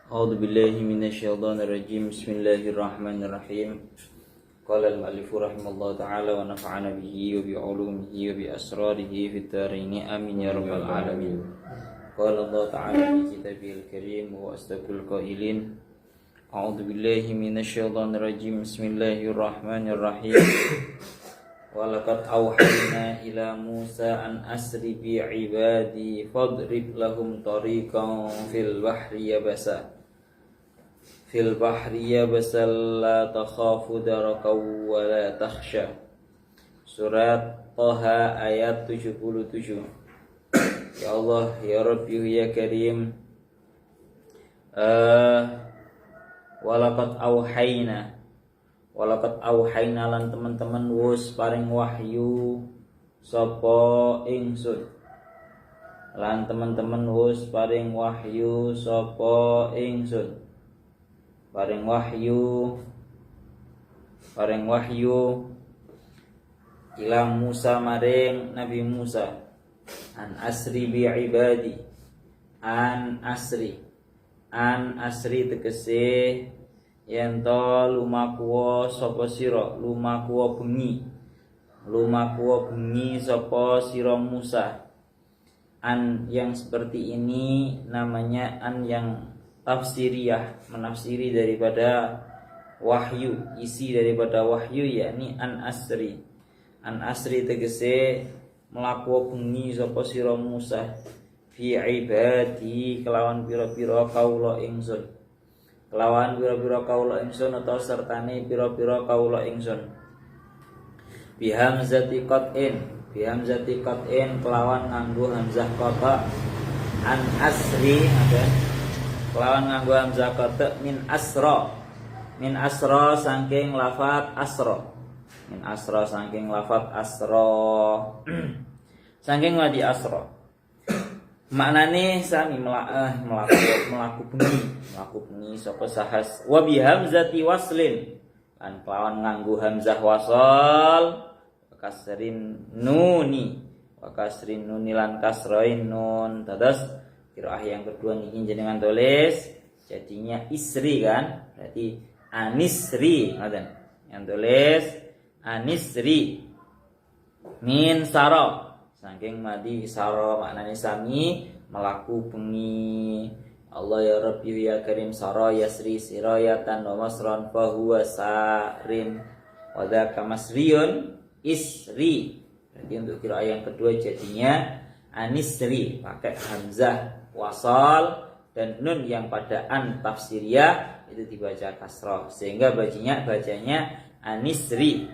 أعوذ بالله من الشيطان الرجيم بسم الله الرحمن الرحيم قال المؤلف رحمه الله تعالى ونفعنا به وبعلومه وبأسراره في الدارين آمين يا رب العالمين قال الله تعالى في كتابه الكريم وأصدق القائلين أعوذ بالله من الشيطان الرجيم بسم الله الرحمن الرحيم ولقد أوحينا إلى موسى أن أسر بعبادي فاضرب لهم طريقا في البحر يبسا لا تخاف دركا ولا تخشى. Surat Toha ayat 77. Ya Allah, ya Rabbi, ya Karim, Walaqad auhayna lan teman-teman wus paring wahyu sapa ingsun. Lan teman-teman wus paring wahyu sapa ingsun. Paring wahyu ila Musa maring Nabi Musa an asri bi ibadi. An asri tegese yen to lumakuwa sapa sira, lumakuwa bengi sapa sira Musa. An yang seperti ini namanya an yang tafsiriyah, menafsiri daripada wahyu, isi daripada wahyu, yakni an asri. An asri tegese mlaku bengi sapa sira Musa fi ibadi kelawan pira-pira kawula ingsun. Kelawan pira-pira kawula ingsun atau sertane pira-pira kawula ingsun. Bihamzati qat'in kelawan nganggo hamzah qata. An asri ada kelawan nganggo hamzah qata min asra saking lafat asra. Saking wadi asra. Maknane sami melaku bengi sapa sahas. Wa bihamzati waslin lan kelawan nganggo hamzah wasal kasrin nuni lan kasrain nun. Terus qiraah yang kedua niki jenengan tulis jadinya isri kan, berarti anisri ngoten. Yang tulis anisri min sara saking madi sara, maknane sami melaku bengi. Allah ya Rabbi ya Karim sara yasri sirayatan wa masran fa huwa sarin wa dzaka masriyun isri. Jadi untuk qiraah yang kedua jadinya anisri pakai hamzah wasal dan nun yang pada an tafsiriyah itu dibaca kasrah sehingga bacanya anisri.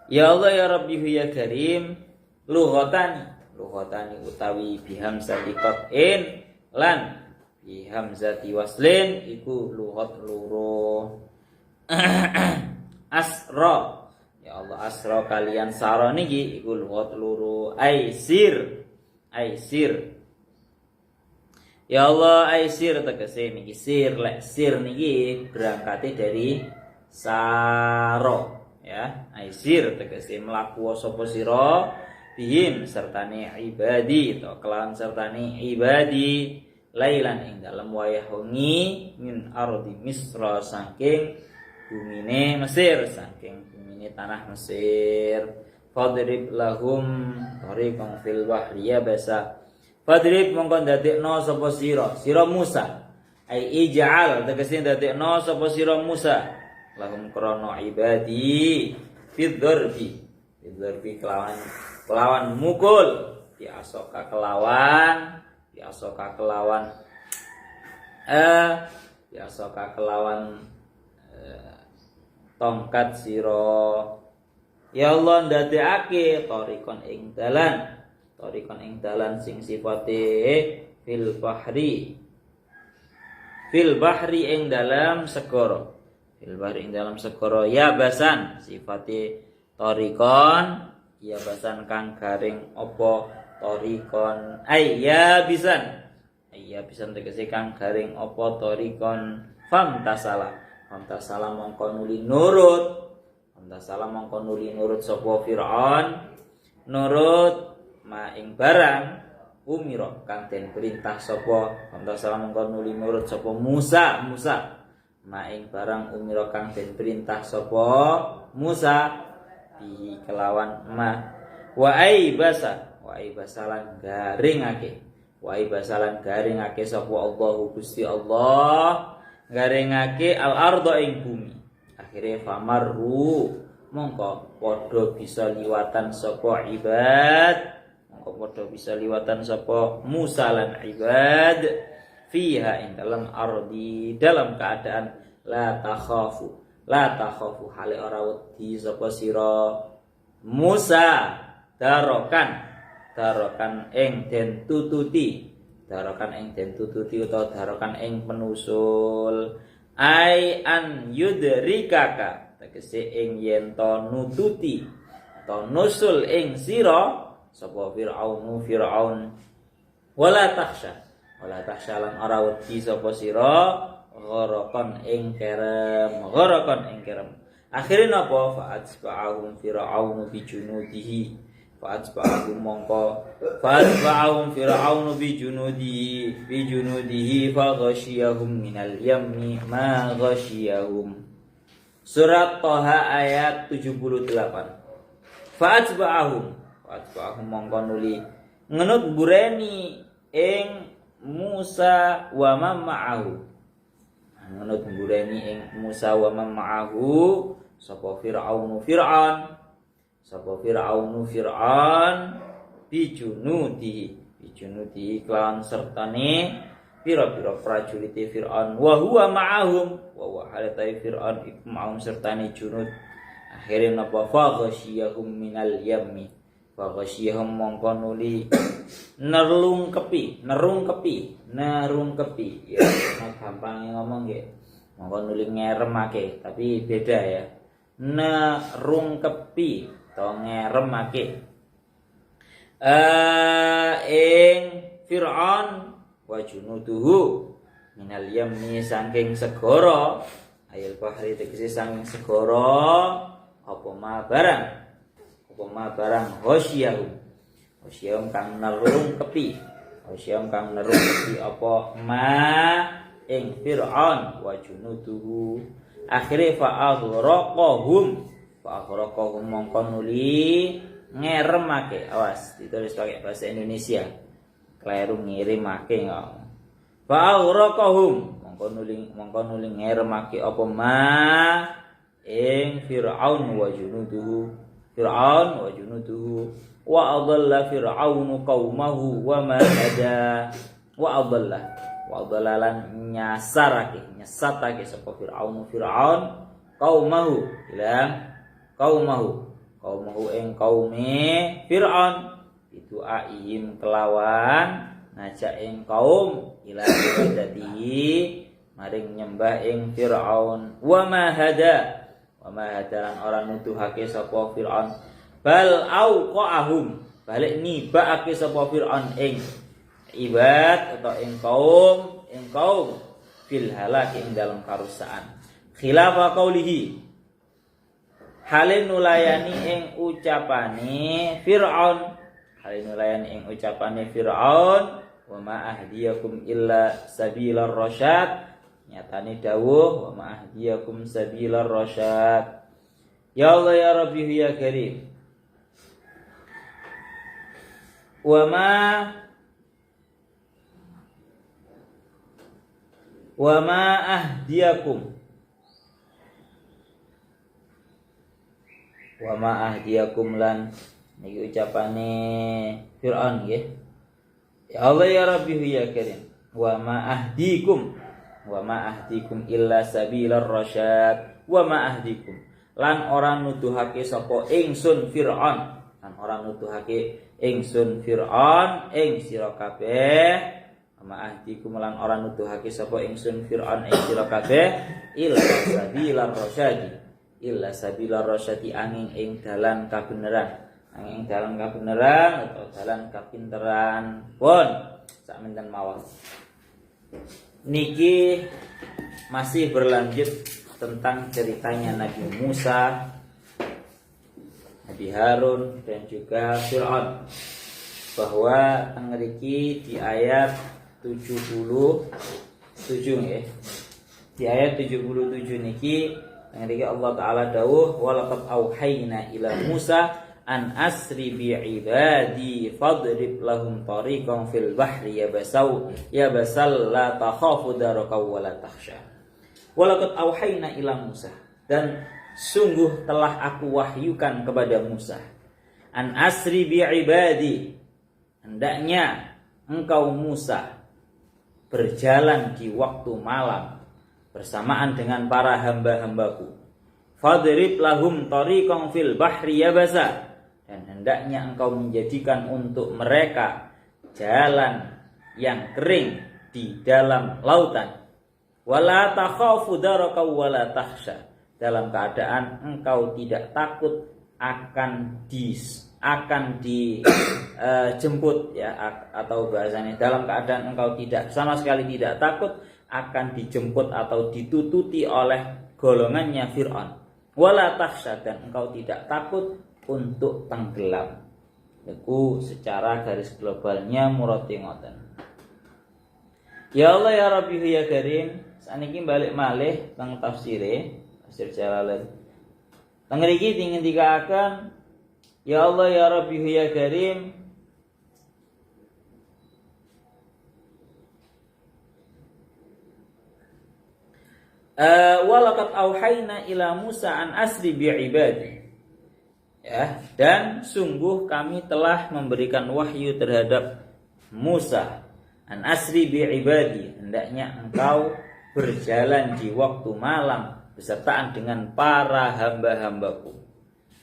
Ya Allah ya Rabbi ya Karim lughatan utawi bihamzati qat'in lan bihamzati waslin iku lughat loro. Asra ya Allah asra kalian sara niki iku lughat loro. Aisir ya Allah aisir tegese niki sir niki berangkate dari saro ya. Aisir tegese mlaku sapa sira bihim sertane ibadi atau kelawan sertane ibadi lailan ing dalem wayah wengi min ardi misra saking bumine Mesir, saking bumine tanah Mesir. Fadrib lahum tariqan fil bahri yabasa. Fadrib mongko ndadekno sapa sira Musa. Ai ij'al tegese ndadekno sapa sira Musa lahum krana ibadi fidzarbi kelawan mukul biasoka kelawan tongkat sira. Ya Allah ndadekake torikon ing dalan sing sifate fil bahri ing dalam segara. Ya basan sifate torikon ya basan kang garing apa torikon ya bisan tegese kang garing apa torikon famtasala mongko nuli nurut sapa Firaun nurut ma ing barang umiro kang den perintah sapa Allah salam mongko nuli nurut sapa Musa maing barang umiro kang den perintah sapa Musa bihi kelawan ma wa aibasalan garingake sapa Allah Gusti Allah garingake al ardo ing bumi akhire famarru mongko padha bisa liwatan sapa Musa lan ibad fiha ing dalam ardi dalam keadaan la takhafu hale ora wedi sapa sira Musa darokan ing den tututi utawa darokan ing penusul ai an yudrikaka tegese ing yen to nututi to nusul ing sira sapa Firaun wala takhsha lan ora wedi sapa sira gharakan ing kerem akhire napa fa'atba'ahum Firaun bijunudihi faghashiyahum minal yammi ma ghashiyahum. Surat Thaha ayat 78. Fa'atba'ahum mongko nuli ngenut bureni ing Musa wa man ma'ahu sapa Fir'aun bijunudihi kelawan sertane pira-pira prajurit Fir'aun wa huwa ma'ahum wa halatai Fir'aun iku ma'ahum sertane junud akhire napa faghashiyahum minal yammi mongko nuli nerung kepi ya gampang ngomong nggih mongko nuli ngeremake tapi beda ya nerung kepi to ngeremake ing Fir'aun wa junuduhu minal yammi saking segara ayil bahri tegese saking segara apa ma barang hosyahum kang nerung kepi apa ma ing Fir'aun wa junuduhu akhire fa'aghraqahum mongko nuli ngeremake awas ditulis pakai bahasa Indonesia kleru ngirimake fa'aghraqahum mongko nuli ngeremake apa ma ing Fir'aun wa junuduhu wa adalla Fir'aunu qaumahu wa ma hada wa adalla lan nyesatake sapa Fir'aun qaumahu ing kaume Fir'aun itu aihim kelawan ngajak ing kaum ila ibadati maring nyembah ing Fir'aun wa ma hada lan orang nuduhake sapa Fir'aun bal auqahum balik nibake sapa Fir'aun ing ibad atau ing kaum fil halak ing dalam karusaan khilafa qaulihi hale nulayani ing ucapane Fir'aun wa ma ahdiyakum illa sabilar rasyad nyatane dawuh wa ma ahdiyakum sabilar rasyad ya Allah ya Rabbi ya Karim wa ma ahdiyakum lan niki ucapane Fir'aun nggih ya Allah ya Rabbi ya Karim wa ma ahdikum illa sabilar rasyad wa ma ahdikum lan orang nuduhake sapa ingsun Fir'aun ing sira kabeh ma ahdikum lan orang nuduhake sapa ingsun Fir'aun ing sira kabeh illa sabilar rasyadi angin ing dalan kabeneran atau dalan kapinteran pun sakmenten mawon. Niki masih berlanjut tentang ceritanya Nabi Musa, Nabi Harun dan juga Fir'aun. bahwa tengriki di ayat 77 ya. Di ayat 77 niki tengriki Allah taala dawuh walaqad auhayna ila Musa an asri bi ibadi fadrib lahum tariqan fil bahri yabasal la takhafu daraka wa la takhsha. Walaqad auhayna ila Musa, dan sungguh telah aku wahyukan kepada Musa, an asri bi ibadi, hendaknya engkau Musa berjalan di waktu malam bersamaan dengan para hamba-hambaku. Fadrib lahum tariqan fil bahri yabasa, dan hendaknya engkau menjadikan untuk mereka jalan yang kering di dalam lautan. Wala takhafu daraka wala takhsha, dalam keadaan engkau tidak takut akan dijemput ya, atau bahasanya dalam keadaan engkau tidak sama sekali tidak takut akan dijemput atau ditututi oleh golongannya Fir'aun. Wala takhsha, dan engkau tidak takut untuk tenggelam. Itu secara garis globalnya murati ngoten. Ya Allah ya Rabbi ya Karim, saniki balik malih teng tafsir Jalalain. Teng mriki dingendikaken ya Allah ya Rabbi ya Karim, walaqad auhayna ila Musa an asri bi ibadi. Ya, dan sungguh kami telah memberikan wahyu terhadap Musa an asri bi ibadi, hendaknya engkau berjalan di waktu malam besertaan dengan para hamba-hambaku.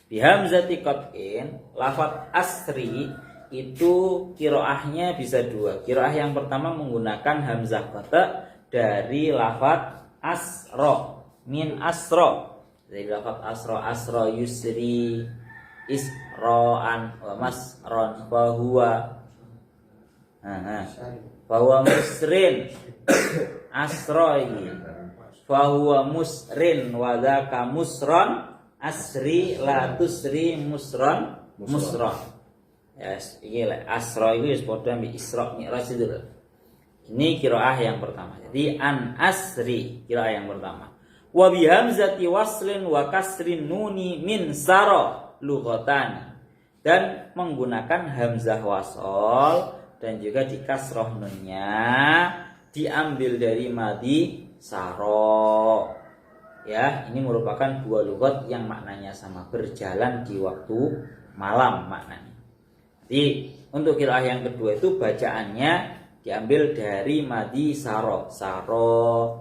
Bi hamzati qat'in, lafaz asri itu qiraahnya bisa dua. Qiraah yang pertama menggunakan hamzah qata' dari lafaz asra, min asra. Dari lafaz asra yusri isra'an wa masron bahwa musrin asroi fahuwa musrin wa dzaka musron asri la tusri musron. Yes, iki asra itu wis padha ambek Isra Mi'raj itu. Ini qiraah yang pertama. Jadi an asri qiraah yang pertama. Wa bi hamzati waslin wa kasrin nuni min sara lughatan, dan menggunakan hamzah wasol dan juga di kasroh nunnya diambil dari madi saro. Ya, ini merupakan dua lughat yang maknanya sama, berjalan di waktu malam maknanya. Jadi untuk qiraah yang kedua itu bacaannya diambil dari madi saro,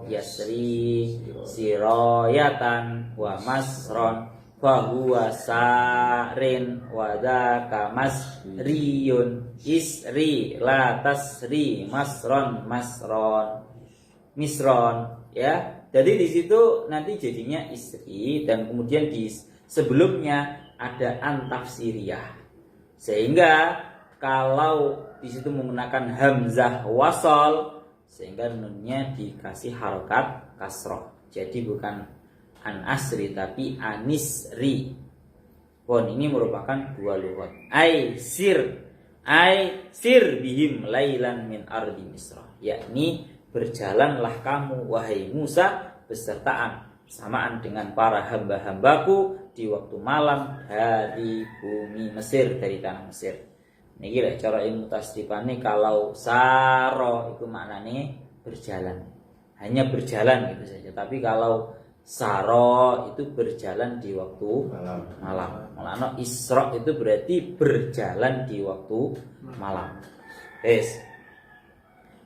yasri, siroyatan, wa masron, fahuwa sarin, wa dzaka masriyun, isri la tasri, masron, misron, ya. Jadi di situ nanti jadinya isri, dan kemudian di sebelumnya ada antafsiriyah, sehingga kalau di situ menggunakan hamzah wasol, sehingga nunnya dikasih harokat kasroh, jadi bukan an asri tapi anisri. Pon ini merupakan dua lughat. Ai sir bihim lailan min ardi Misra, yakni berjalanlah kamu wahai Musa bersamaan dengan para hamba-hambaku di waktu malam dari bumi Mesir, dari tanah Mesir. Niki lek cara ilmu tasrifane kalau saro itu maknanya berjalan, hanya berjalan gitu saja. Tapi kalau saro itu berjalan di waktu malam. Mulane Isra itu berarti berjalan di waktu malam. Yes.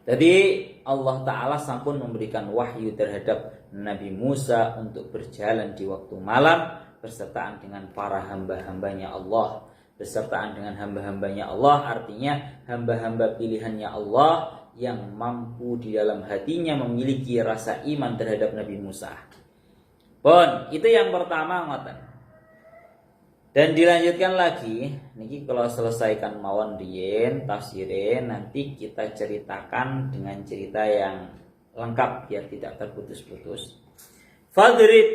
Jadi Allah Ta'ala sampun memberikan wahyu terhadap Nabi Musa untuk berjalan di waktu malam bersertaan dengan para hamba-hambanya Allah. Bersertaan dengan hamba-hambanya Allah artinya hamba-hamba pilihannya Allah yang mampu di dalam hatinya memiliki rasa iman terhadap Nabi Musa. Pun, itu yang pertama ngoten. Dan dilanjutkan lagi, niki kalau selesaikan mawon riyen tafsirin, nanti kita ceritakan dengan cerita yang lengkap biar tidak terputus-putus. Fadrib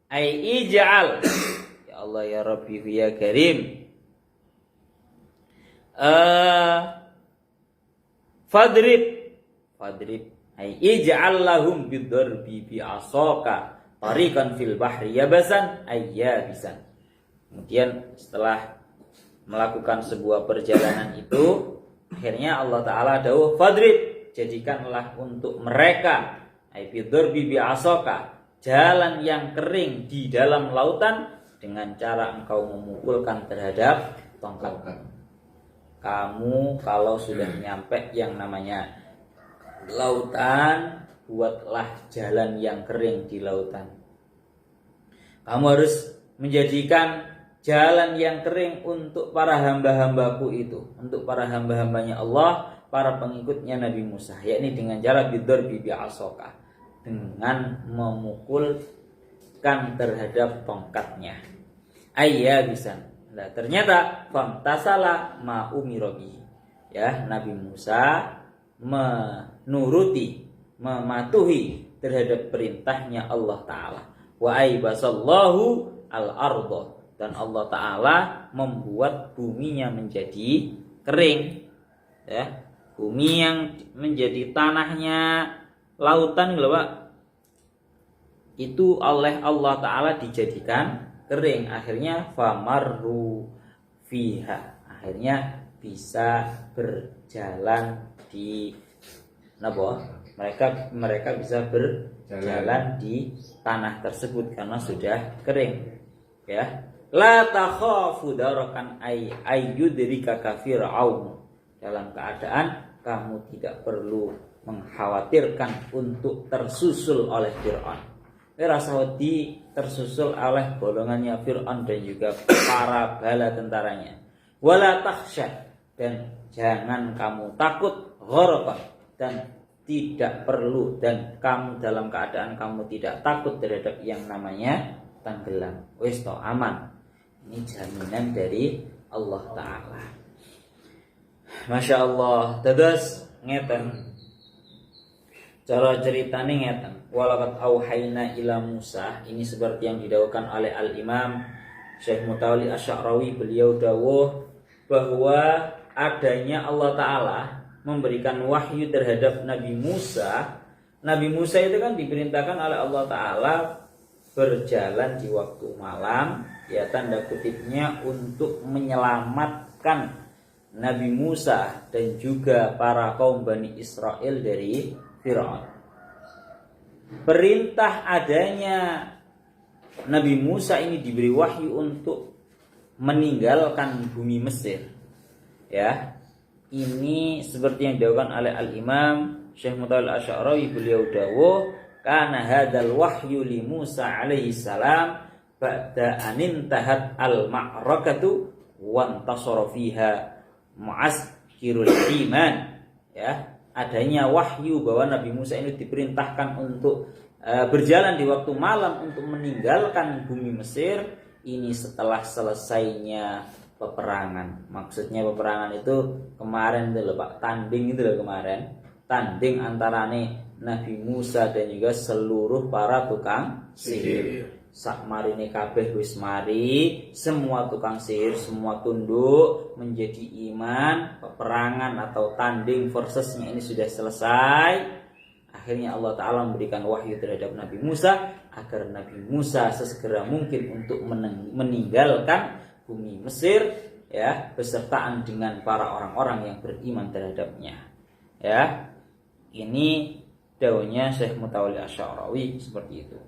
ai ij'al. Ya Allah ya Rabbi ya Karim. Fadrib ay ij'al lahum bidarbi bi asaka tariqan fil bahri yabasan ay yabisan. Kemudian setelah melakukan sebuah perjalanan itu, akhirnya Allah Ta'ala dawuh fadrib, jadikanlah untuk mereka ay bidarbi bi asaka, jalan yang kering di dalam lautan dengan cara engkau memukulkan terhadap tongkat. Kamu kalau sudah nyampe yang namanya lautan, buatlah jalan yang kering di lautan. Kamu harus menjadikan jalan yang kering untuk para hamba-hambaku itu, untuk para hamba-hambanya Allah, para pengikutnya Nabi Musa, yakni dengan cara bidarbi bi'asoka, dengan memukulkan terhadap tongkatnya. Ayya bisa. Nah, ternyata famtasala ma umirobi. Ya, Nabi Musa menuruti, mematuhi terhadap perintahnya Allah Ta'ala. Wa aibasallahu al-ardo, dan Allah Ta'ala membuat buminya menjadi kering, ya, bumi yang menjadi tanahnya lautan gitu, Pak, itu oleh Allah Ta'ala dijadikan kering. Akhirnya famarru fiha, akhirnya bisa berjalan di mereka bisa berjalan di tanah tersebut karena sudah kering, ya. La takhafu darakan ayyudrika kafir'aun, dalam keadaan kamu tidak perlu mengkhawatirkan untuk tersusul oleh Fir'aun. Rasawati tersusul oleh golongannya Fir'aun dan juga para bala tentaranya. Wala takhsha, dan jangan kamu takut, gharaqa, dan tidak perlu, dan kamu dalam keadaan kamu tidak takut terhadap yang namanya tenggelam. Wis to aman. Ini jaminan dari Allah Ta'ala. Masya Allah. Terus ngeten, cara ceritanya ngeten. Walaqad auhayna ila Musa, ini seperti yang didawuhkan oleh Al-Imam Syekh Mutawalli Asy'arawi. Beliau dawuh bahwa adanya Allah Ta'ala memberikan wahyu terhadap Nabi Musa. Nabi Musa itu kan diperintahkan oleh Allah Ta'ala berjalan di waktu malam, ya, tanda kutipnya untuk menyelamatkan Nabi Musa dan juga para kaum Bani Israel dari Fir'aun. Perintah adanya Nabi Musa ini diberi wahyu untuk meninggalkan bumi Mesir, ya. Ini seperti yang didawuhkan oleh Al-Imam Syekh Mutawalli Asy'arawi. Beliau dawuh, kana hadzal wahyu li Musa alaihi salam ba'da anintahat al-ma'rakatu wantasara fiha mu'askirul iman, ya. Adanya wahyu bahwa Nabi Musa ini diperintahkan untuk berjalan di waktu malam untuk meninggalkan bumi Mesir ini setelah selesainya peperangan. Maksudnya peperangan itu kemarin itu loh Pak, tanding itu loh kemarin, tanding antarane Nabi Musa dan juga seluruh para tukang sihir. Sak marine kabeh wis mari, semua tukang sihir semua tunduk menjadi iman. Peperangan atau tanding versusnya ini sudah selesai. Akhirnya Allah Ta'ala memberikan wahyu terhadap Nabi Musa agar Nabi Musa sesegera mungkin untuk meninggalkan bumi Mesir, ya, besertaan dengan para orang-orang yang beriman terhadapnya, ya. Ini daunnya Syekh Mutawalli Asy'arawi seperti itu.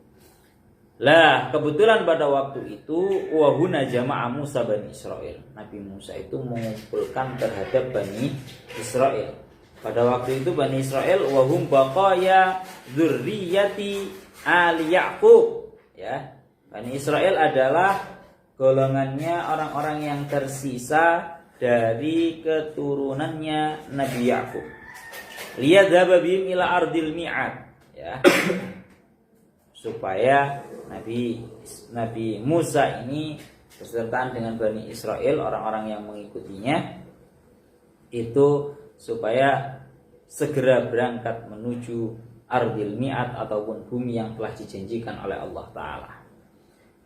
Lah, kebetulan pada waktu itu wahuna jama'a Musa Bani Israel. Nabi Musa itu mengumpulkan terhadap Bani Israel. Pada waktu itu Bani Israel wahum baqaya dzurriyyati ali Yaqub, ya. Bani Israel adalah golongannya orang-orang yang tersisa dari keturunannya Nabi Yaqub. Liyadhaba bihim ila ardil mi'ad, ya. Supaya Nabi Musa ini bersertaan dengan Bani Israel, orang-orang yang mengikutinya itu, supaya segera berangkat menuju ardil mi'ad ataupun bumi yang telah dijanjikan oleh Allah Ta'ala.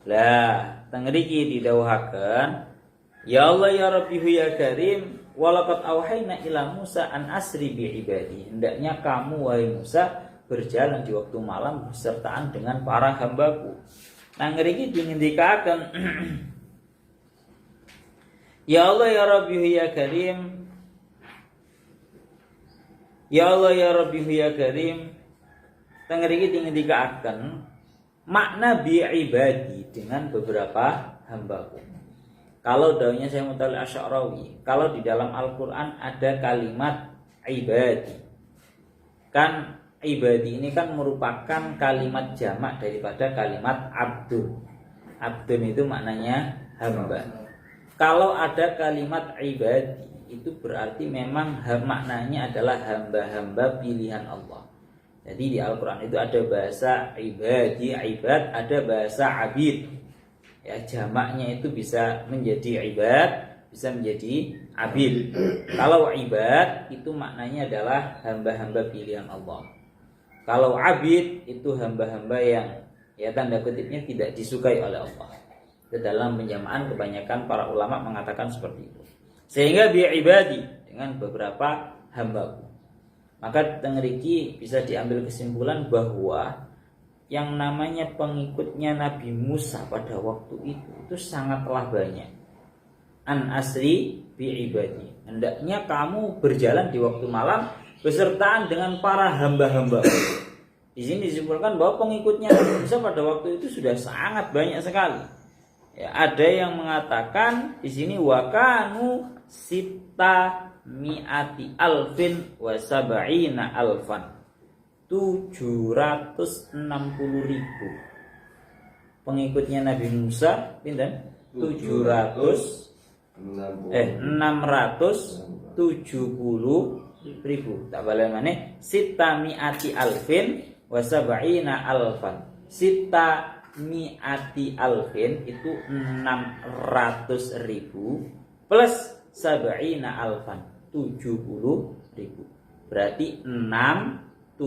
Lah, tengriki didawuhaken, ya Allah ya Rabbi ya Karim, walaqad auhayna ila Musa an asri bi ibadi. Hendaknya kamu wahai Musa berjalan di waktu malam bersertaan dengan para hambaku. Nah ngriki dingendikaken Ya Allah ya Rabbi ya Karim. Ya Allah ya Rabbi ya Karim. Ngriki dingendikaken makna bi ibadi dengan beberapa hambaku. Kalau daunnya saya Mutawalli Asy'arawi, kalau di dalam Al-Qur'an ada kalimat ibadi. Kan ibadi ini kan merupakan kalimat jamak daripada kalimat abdun. Abdun itu maknanya hamba. Kalau ada kalimat ibadi itu berarti memang maknanya adalah hamba-hamba pilihan Allah. Jadi di Al-Qur'an itu ada bahasa ibadi, ibad, ada bahasa abid. Ya, jamaknya itu bisa menjadi ibad, bisa menjadi abid. Kalau ibad itu maknanya adalah hamba-hamba pilihan Allah. Kalau abid itu hamba-hamba yang ya tanda kutipnya tidak disukai oleh Allah. Dalam penjamaan kebanyakan para ulama mengatakan seperti itu. Sehingga bi ibadi dengan beberapa hambaku. Maka tengriki bisa diambil kesimpulan bahwa yang namanya pengikutnya Nabi Musa pada waktu itu sangatlah banyak. An asri bi ibadi. Hendaknya kamu berjalan di waktu malam besertaan dengan para hamba-hamba. Di sini disimpulkan bahwa pengikutnya Nabi Musa pada waktu itu sudah sangat banyak sekali. Ya, ada yang mengatakan di sini wakanu sita mi'ati alfin wa sab'ina alfan. 760.000 pengikutnya Nabi Musa pinten 670.000 tak balik mana sita mi'ati alfin wa sab'ina alfan. Sita mi'ati alfin itu 600.000 plus sab'ina alfan 70.000 berarti 670.000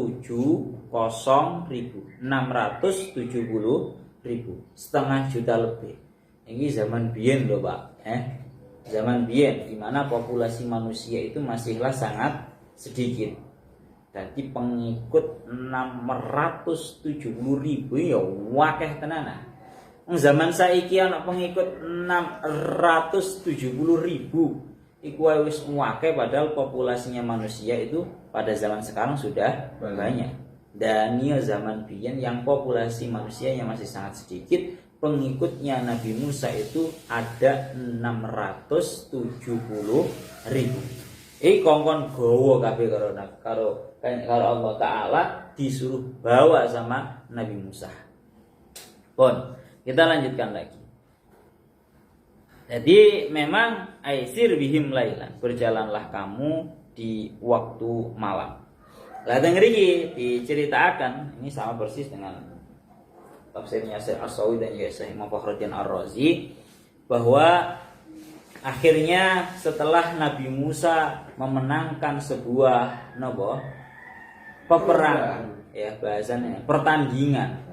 setengah juta lebih. Ini zaman biyen loh Pak, zaman biyen di mana populasi manusia itu masihlah sangat sedikit. Jadi pengikut 670.000 ya wakeh tenanan. Zaman saiki ana pengikut 670.000 iku wis wakeh, padahal populasinya manusia itu pada zaman sekarang sudah banyak. Dan ini zaman biyen yang populasi manusianya masih sangat sedikit, pengikutnya Nabi Musa itu ada 670.000. Kongkon gowo kabeh karo Allah Ta'ala disuruh bawa sama Nabi Musa. Pun kita lanjutkan lagi. Jadi memang aisir bihim lailan, berjalanlah kamu di waktu malam. Lah ngriki diceritakan, ini sama persis dengan tafsirnya Syekh As-Sawi dan juga Syekh Imam Fakhruddin Ar-Razi, bahwa akhirnya setelah Nabi Musa memenangkan sebuah peperangan, ya bahasanya pertandingan,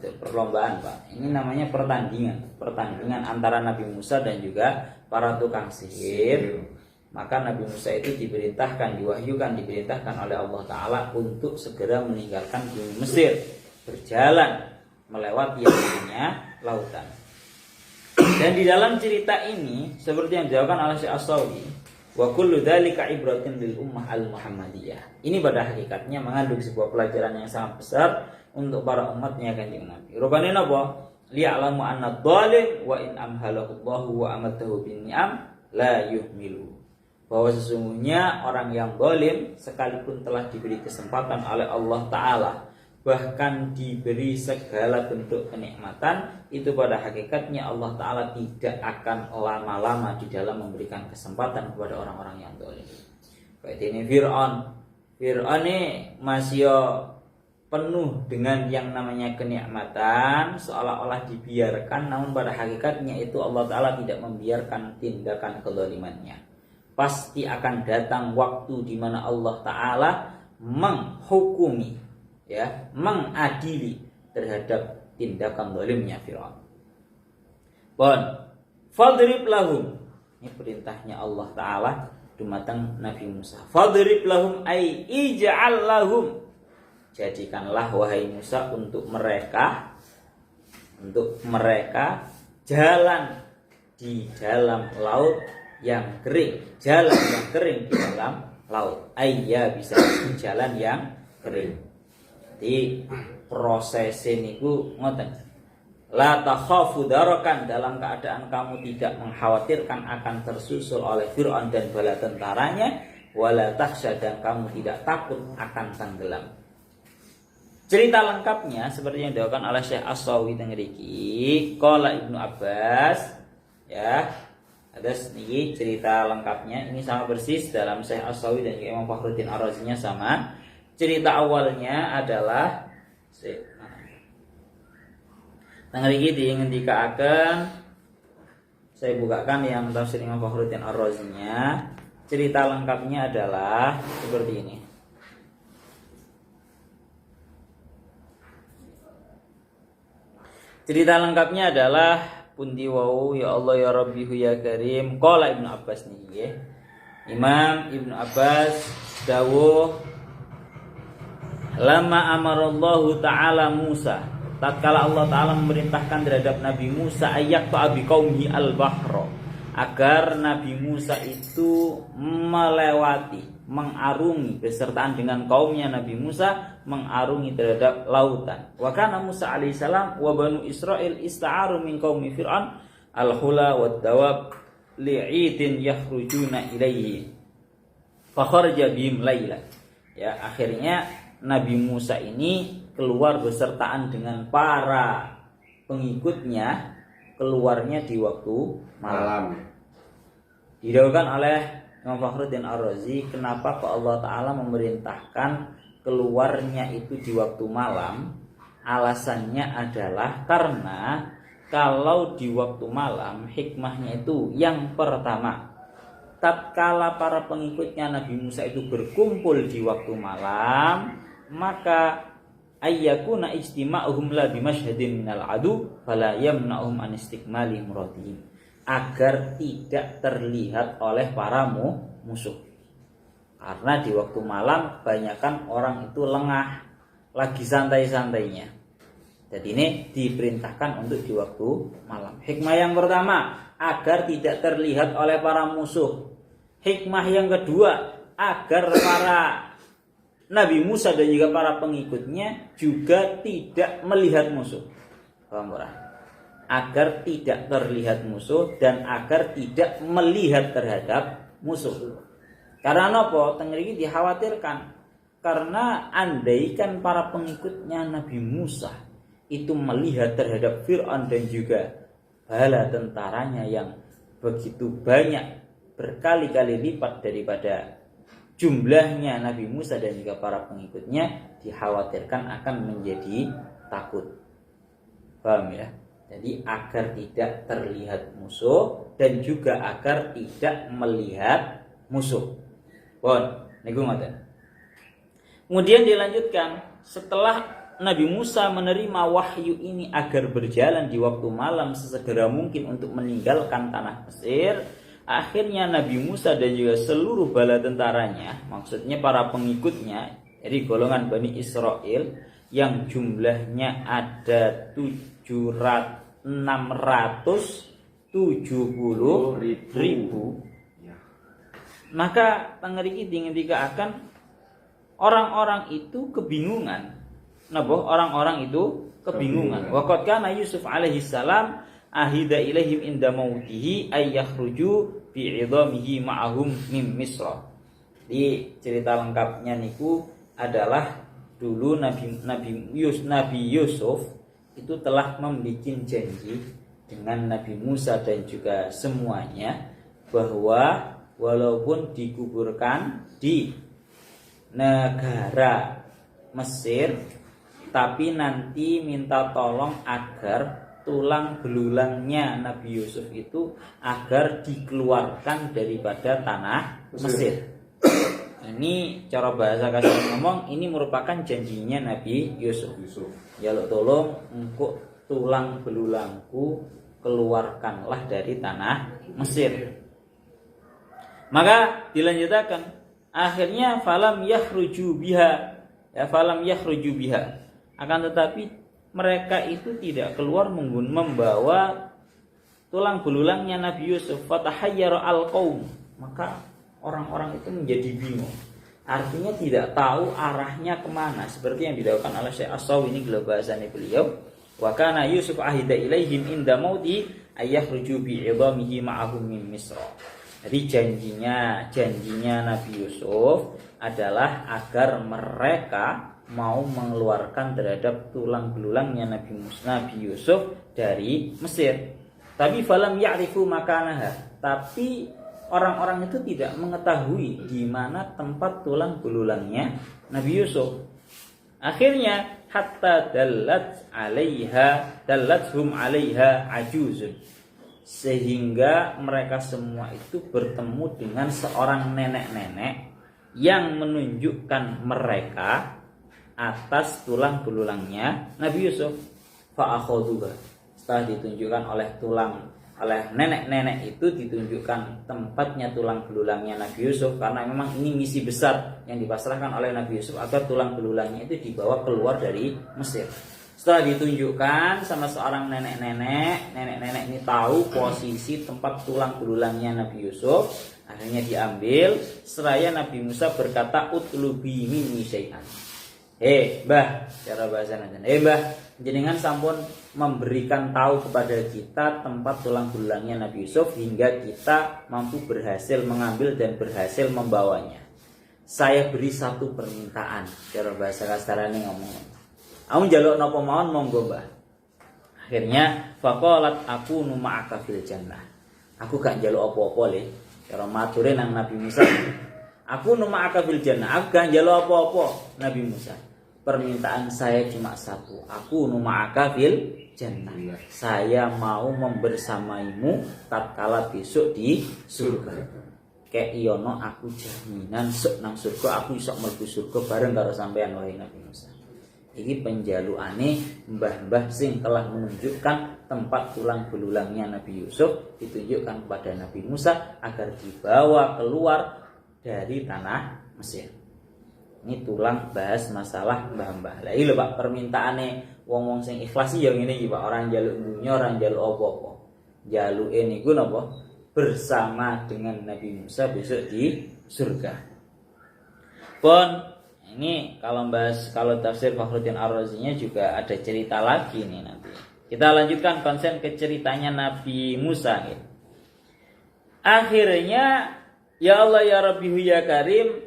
perlombaan Pak. Ini namanya pertandingan antara Nabi Musa dan juga para tukang sihir. Maka Nabi Musa itu diperintahkan oleh Allah Ta'ala untuk segera meninggalkan bumi Mesir, berjalan melewati yang namanya lautan. Dan di dalam cerita ini seperti yang dijawabkan oleh Syekh As-Sawi, wa kullu dzalika ibratin lil ummah al-muhammadiyah. Ini pada hakikatnya mengandung sebuah pelajaran yang sangat besar untuk para umatnya Kanjeng Nabi. Rupane napa? Li'alamu anna dhalim wa in amhalahu Allahu wa amatahu bin ni'am la yuhmilu. Bahwa sesungguhnya orang yang zalim sekalipun telah diberi kesempatan oleh Allah Ta'ala, bahkan diberi segala bentuk kenikmatan, itu pada hakikatnya Allah Ta'ala tidak akan lama-lama di dalam memberikan kesempatan kepada orang-orang yang zalim. Kayak ini Fir'aun ini masih penuh dengan yang namanya kenikmatan, seolah-olah dibiarkan, namun pada hakikatnya itu Allah Ta'ala tidak membiarkan tindakan kezalimannya. Pasti akan datang waktu di mana Allah Ta'ala menghukumi, ya, mengadili terhadap tindakan zalimnya Fir'aun. Fadrib lahum, ini perintahnya Allah Ta'ala dumateng Nabi Musa. Fadrib lahum ay ij'al lahum, jadikanlah wahai Musa untuk mereka jalan di dalam laut yang kering, jalan yang kering di dalam laut. Ayya bisa jalan yang kering. Jadi proses ini ku ngoten. La takhafu darakan, dalam keadaan kamu tidak mengkhawatirkan akan tersusul oleh Fir'aun dan bala tentaranya, wala takhsha, dan kamu tidak takut akan tenggelam. Cerita lengkapnya seperti yang dilakukan oleh Syekh As-Sawi tengriki, qala Ibnu Abbas, ya. Ada sedikit cerita lengkapnya, ini sama persis dalam Syekh As-Sawi dan Imam Fakhruddin Ar-Razinya sama. Cerita awalnya adalah tengriki diingendikaaken, saya bukakan yang tafsir Imam Fakhruddin Ar-Razinya. Cerita lengkapnya adalah seperti ini. Cerita lengkapnya adalah pundi wau ya Allah ya Rabbihu ya Karim. Qala Ibnu Abbas nih ya. Imam Ibnu Abbas dawuh, lama amarallahu ta'ala Musa, tatkala Allah Ta'ala memerintahkan terhadap Nabi Musa ayat ta'abi qaumihi al-bahra, agar Nabi Musa itu melewati, mengarungi besertaan dengan kaumnya Nabi Musa, mengarungi terhadap lautan. Wa kana Musa alaihissalam wa banu Israil ista'aru min qaumi Fir'aun al-hula wad dawab li'idin yakhrujuna ilaihi fa kharaja bihim laila. Ya, akhirnya Nabi Musa ini keluar besertaan dengan para pengikutnya, keluarnya di waktu malam. Didahulukan oleh Imam Fakhruddin Ar-Razi, kenapa kok Allah Ta'ala memerintahkan keluarnya itu di waktu malam? Alasannya adalah karena kalau di waktu malam, hikmahnya itu yang pertama, tatkala para pengikutnya Nabi Musa itu berkumpul di waktu malam, maka ayyakuna ijtima'uhum la bimasyhadin minal adu fala yamna'uhum an istiqmali muradihim, agar tidak terlihat oleh para musuh. Karena di waktu malam kebanyakan orang itu lengah, lagi santai-santainya. Jadi ini diperintahkan untuk di waktu malam. Hikmah yang pertama, agar tidak terlihat oleh para musuh. Hikmah yang kedua, agar para Nabi Musa dan juga para pengikutnya juga tidak melihat musuh. Paham ora? Agar tidak terlihat musuh dan agar tidak melihat terhadap musuh. Karena apa? Tengriki dikhawatirkan, karena andaikan para pengikutnya Nabi Musa itu melihat terhadap Fir'aun dan juga bala tentaranya yang begitu banyak, berkali-kali lipat daripada jumlahnya Nabi Musa dan juga para pengikutnya, dikhawatirkan akan menjadi takut. Paham ya? Jadi agar tidak terlihat musuh dan juga agar tidak melihat musuh. Bon, niku ngoten. Kemudian dilanjutkan, setelah Nabi Musa menerima wahyu ini agar berjalan di waktu malam sesegera mungkin untuk meninggalkan tanah Mesir, akhirnya Nabi Musa dan juga seluruh bala tentaranya, maksudnya para pengikutnya dari golongan Bani Israel yang jumlahnya ada 670.000, maka tengriki dingendika akan orang-orang itu kebingungan. Napa orang-orang itu kebingungan. Wa qad kana Yusuf alaihi salam ahida ilaihim inda mautihi ay yakhruju bi idamihi ma'ahum min Misra. Di cerita lengkapnya niku adalah dulu Nabi Yusuf itu telah membuat janji dengan Nabi Musa dan juga semuanya bahwa walaupun dikuburkan di negara Mesir, tapi nanti minta tolong agar tulang belulangnya Nabi Yusuf itu agar dikeluarkan daripada tanah Mesir. Ini cara bahasa kasar ngomong, ini merupakan janjinya Nabi Yusuf. Ya lo tolong engkau tulang belulangku keluarkanlah dari tanah Mesir. Maka dilanjutkan, akhirnya falam yakhruju biha, ya falam yakhruju biha. Akan tetapi mereka itu tidak keluar membawa tulang belulangnya Nabi Yusuf. Fatahayyara al-qaum, maka orang-orang itu menjadi bingung. Artinya tidak tahu arahnya kemana, seperti yang dilakukan oleh Syekh As-Sawi, ini bahasanya beliau. Wa kana Yusuf ahida ilaihim inda mauti ayakhruju bi'idhamihi ma'ahum min Misra. Jadi janjinya Nabi Yusuf adalah agar mereka mau mengeluarkan terhadap tulang belulangnya Nabi Yusuf dari Mesir. Tapi falam ya'rifu makanaha, tapi orang-orang itu tidak mengetahui di mana tempat tulang belulangnya Nabi Yusuf. Akhirnya hatta dallathum 'alaiha ajuzun, sehingga mereka semua itu bertemu dengan seorang nenek-nenek yang menunjukkan mereka atas tulang belulangnya Nabi Yusuf. Fa'akhuduha, setelah ditunjukkan oleh nenek-nenek itu, ditunjukkan tempatnya tulang belulangnya Nabi Yusuf, karena memang ini misi besar yang dipasrahkan oleh Nabi Yusuf agar tulang belulangnya itu dibawa keluar dari Mesir. Setelah ditunjukkan sama seorang nenek-nenek ini tahu posisi tempat tulang belulangnya Nabi Yusuf. Akhirnya diambil. Seraya Nabi Musa berkata, utlubi minni syai'an. Mbah, cara bahasanya. Mbah, jenengan sampun memberikan tahu kepada kita tempat tulang belulangnya Nabi Yusuf hingga kita mampu berhasil mengambil dan berhasil membawanya. Saya beri satu permintaan, cara bahasa kasarane ngomong. Aku njaluk napa mawon monggo, Mbah. Akhirnya faqalat aku ma'aka fil jannah. Aku gak njaluk apa-apa le. Cara mature nang Nabi Musa. Aku ma'aka fil jannah. Aku gak njaluk apa-apa, Nabi Musa. Permintaan saya cuma satu. Aku ma'aka fil jannah. Saya mau membersamaimu tatkala besok di surga. Kayak iyono aku jaminan sok nang surga, aku iso mlebu surga bareng karo sampean wahai Nabi Musa. Iki penjalukane mbah-mbah sing telah menunjukkan tempat tulang belulangnya Nabi Yusuf, ditunjukkan kepada Nabi Musa agar dibawa keluar dari tanah Mesir. Ini tulang bahas masalah mbah-mbah. Lah iki lho Pak, permintaane wong-wong sing ikhlas ya ngene iki Pak, orang njaluk dunya, orang njaluk apa-apa. Jaluke niku napa? Bersama dengan Nabi Musa besok di surga. Pun ini kalau tafsir Fakhruddin Ar-Razinya juga ada cerita lagi nih nanti. Kita lanjutkan konsen ke ceritanya Nabi Musa nih. Akhirnya ya Allah ya Rabbi ya Karim,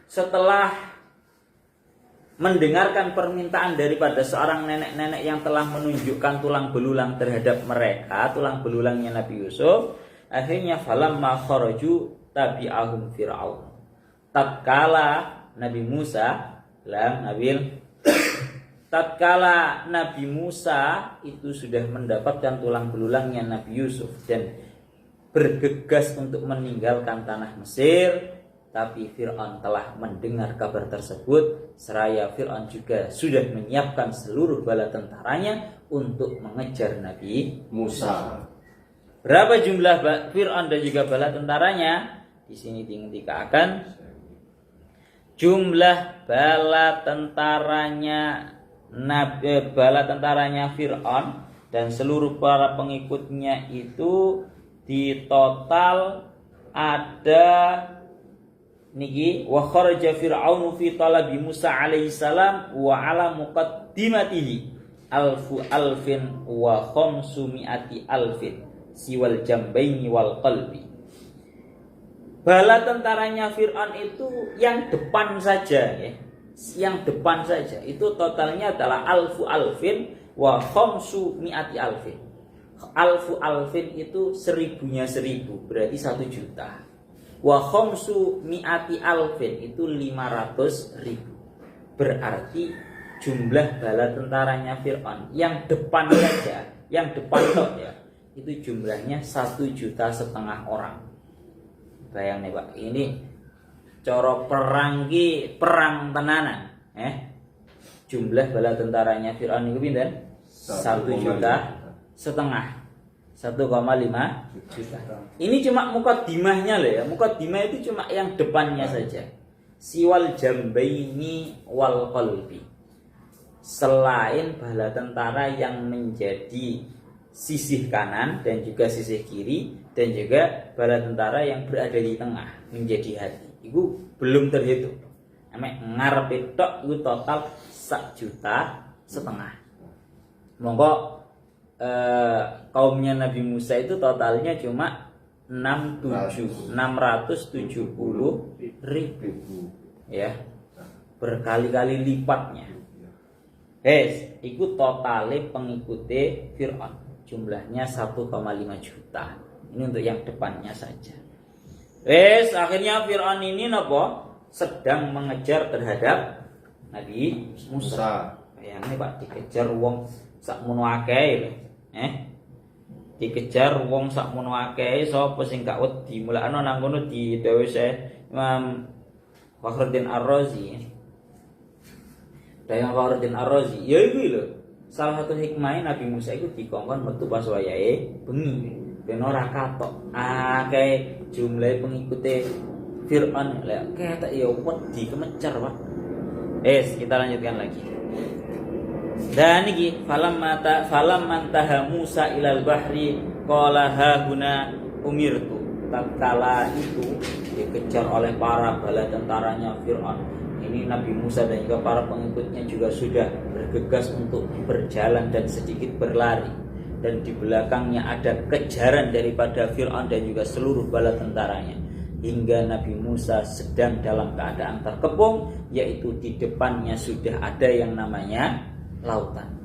setelah mendengarkan permintaan daripada seorang nenek-nenek yang telah menunjukkan tulang belulang terhadap mereka, tulang belulangnya Nabi Yusuf, akhirnya falamma kharaju tabi'ahum Fir'aun. Tatkala Nabi Musa tatkala Nabi Musa itu sudah mendapatkan tulang belulangnya Nabi Yusuf dan bergegas untuk meninggalkan tanah Mesir, tapi Fir'aun telah mendengar kabar tersebut. Seraya Fir'aun juga sudah menyiapkan seluruh bala tentaranya untuk mengejar Nabi Musa. Berapa jumlah Fir'aun dan juga bala tentaranya? Di sini dikatakan jumlah bala tentaranya Fir'aun dan seluruh para pengikutnya itu di total ada niki wa kharaja fir'aunu fi talabi Musa alaihi salam wa ala muqaddimatihi alfin wa khamsumi'ati alfin siwal jambaini wal qalbi. Bala tentaranya Fir'aun itu yang depan saja ya. Yang depan saja itu totalnya adalah alfin wa khamsumi'ati alfin. Alfin itu 1000-nya 1000, berarti 1 juta. Wa khamsumi'ati alfin itu 500.000. Berarti jumlah bala tentaranya Fir'aun yang depan saja, yang depan tok ya, itu jumlahnya 1,5 juta orang. Bayang nih Pak, ini coro perang tenanan, Jumlah bala tentaranya Fir'aun itu pinten? 1,5 juta. 1,5 juta. Ini cuma mukaddimahnya loh ya. Mukaddimah itu cuma yang depannya saja. Siwal jambaini wal qalbi. Selain bala tentara yang menjadi sisih kanan dan juga sisih kiri, dan juga bala tentara yang berada di tengah menjadi hati. Itu belum terhitung. Ngarep tok itu total 1,5 juta. Monggo kaumnya Nabi Musa itu totalnya cuma 670.000 ya, berkali-kali lipatnya. Itu totale pengikuti Fir'aun, jumlahnya 1,5 juta. Ini untuk yang depannya saja. Akhirnya Fir'aun ini sedang mengejar terhadap Nabi Musa. Ini Pak, dikejar wong sakmono akeh. Dikejar wong sakmono akeh, sapa sing gak wedi mulakno nang kono di dawuh Imam Fakhruddin Ar-Razi. Dayang Fakhruddin Ar-Razi, ya iku lho. Salah satu hikmahnya Nabi Musa itu dikongkon metu pas wayahe bengi. Ben ora katok akeh jumlah pengikute Fir'aun. Lek ketek ya wedi kemecer, Pak. Kita lanjutkan lagi. Dan ini falam mantaha Musa ilal bahri qala hahuna umirtu. Tatkala itu dikejar oleh para bala tentaranya Fir'aun, ini Nabi Musa dan juga para pengikutnya juga sudah bergegas untuk berjalan dan sedikit berlari, dan di belakangnya ada kejaran daripada Fir'aun dan juga seluruh bala tentaranya, hingga Nabi Musa sedang dalam keadaan terkepung, yaitu di depannya sudah ada yang namanya lautan.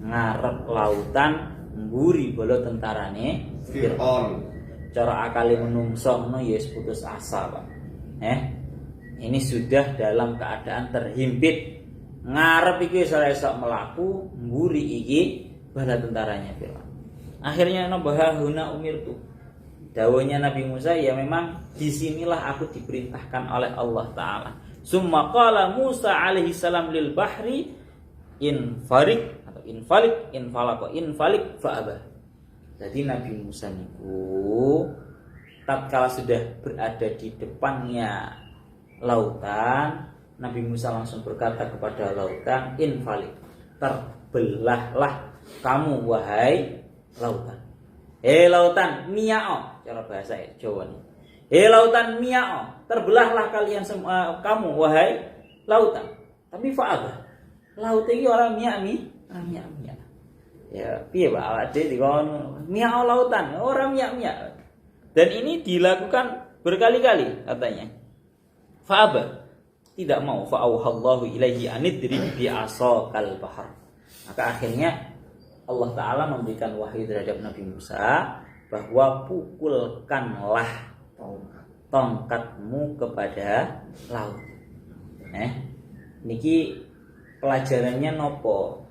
Ngarep lautan mburi bala tentarane Fir'aun. Cara akali menungso ngono ya putus asa, Pak. Ini sudah dalam keadaan terhimpit. Ngarep iki ora iso mlaku, mburi iki bala tentaranya Fir'aun. Akhirnya nabahuna umirtu. Dawuhnya Nabi Musa, ya memang disinilah aku diperintahkan oleh Allah Ta'ala. Summa qala Musa alaihi salam lil bahri infalik atau infalik fa'abah. Jadi Nabi Musa niku tatkala sudah berada di depannya lautan, Nabi Musa langsung berkata kepada lautan, infalik, terbelahlah kamu wahai lautan. Lautan miao, cara bahasa Jawa nih. Lautan miao, terbelahlah kalian semua, kamu wahai lautan. Tapi fa'abah, laut iki ora miami, miak. Ya, piye Pak awake dikon miak lautan, ora miak. Dan ini dilakukan berkali-kali katanya. Fa'aba, tidak mau, fa'auhallahu ilaihi anidrib bi asaqal bahar. Maka akhirnya Allah Ta'ala memberikan wahyu terhadap Nabi Musa bahwa pukulkanlah tongkatmu kepada laut. Niki pelajarannya nopo?